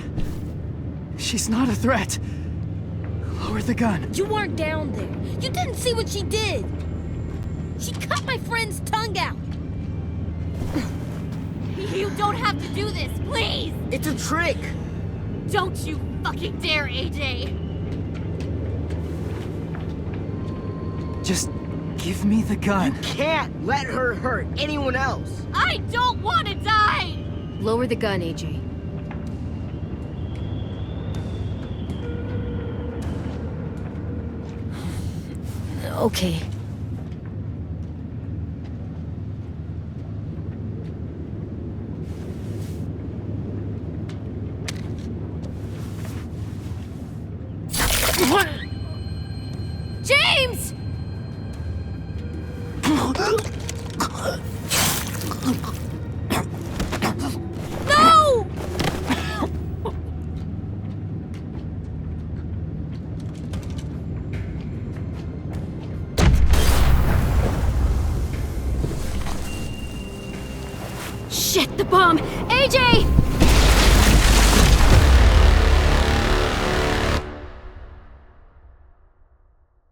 She's not a threat. Lower the gun. You weren't down there. You didn't see what she did. She cut my friend's tongue out. You don't have to do this, please! It's a trick. Don't you fucking dare, AJ! Just give me the gun. You can't let her hurt anyone else. I don't want to die! Lower the gun, AJ. Okay. James! No! Shit, the bomb! AJ!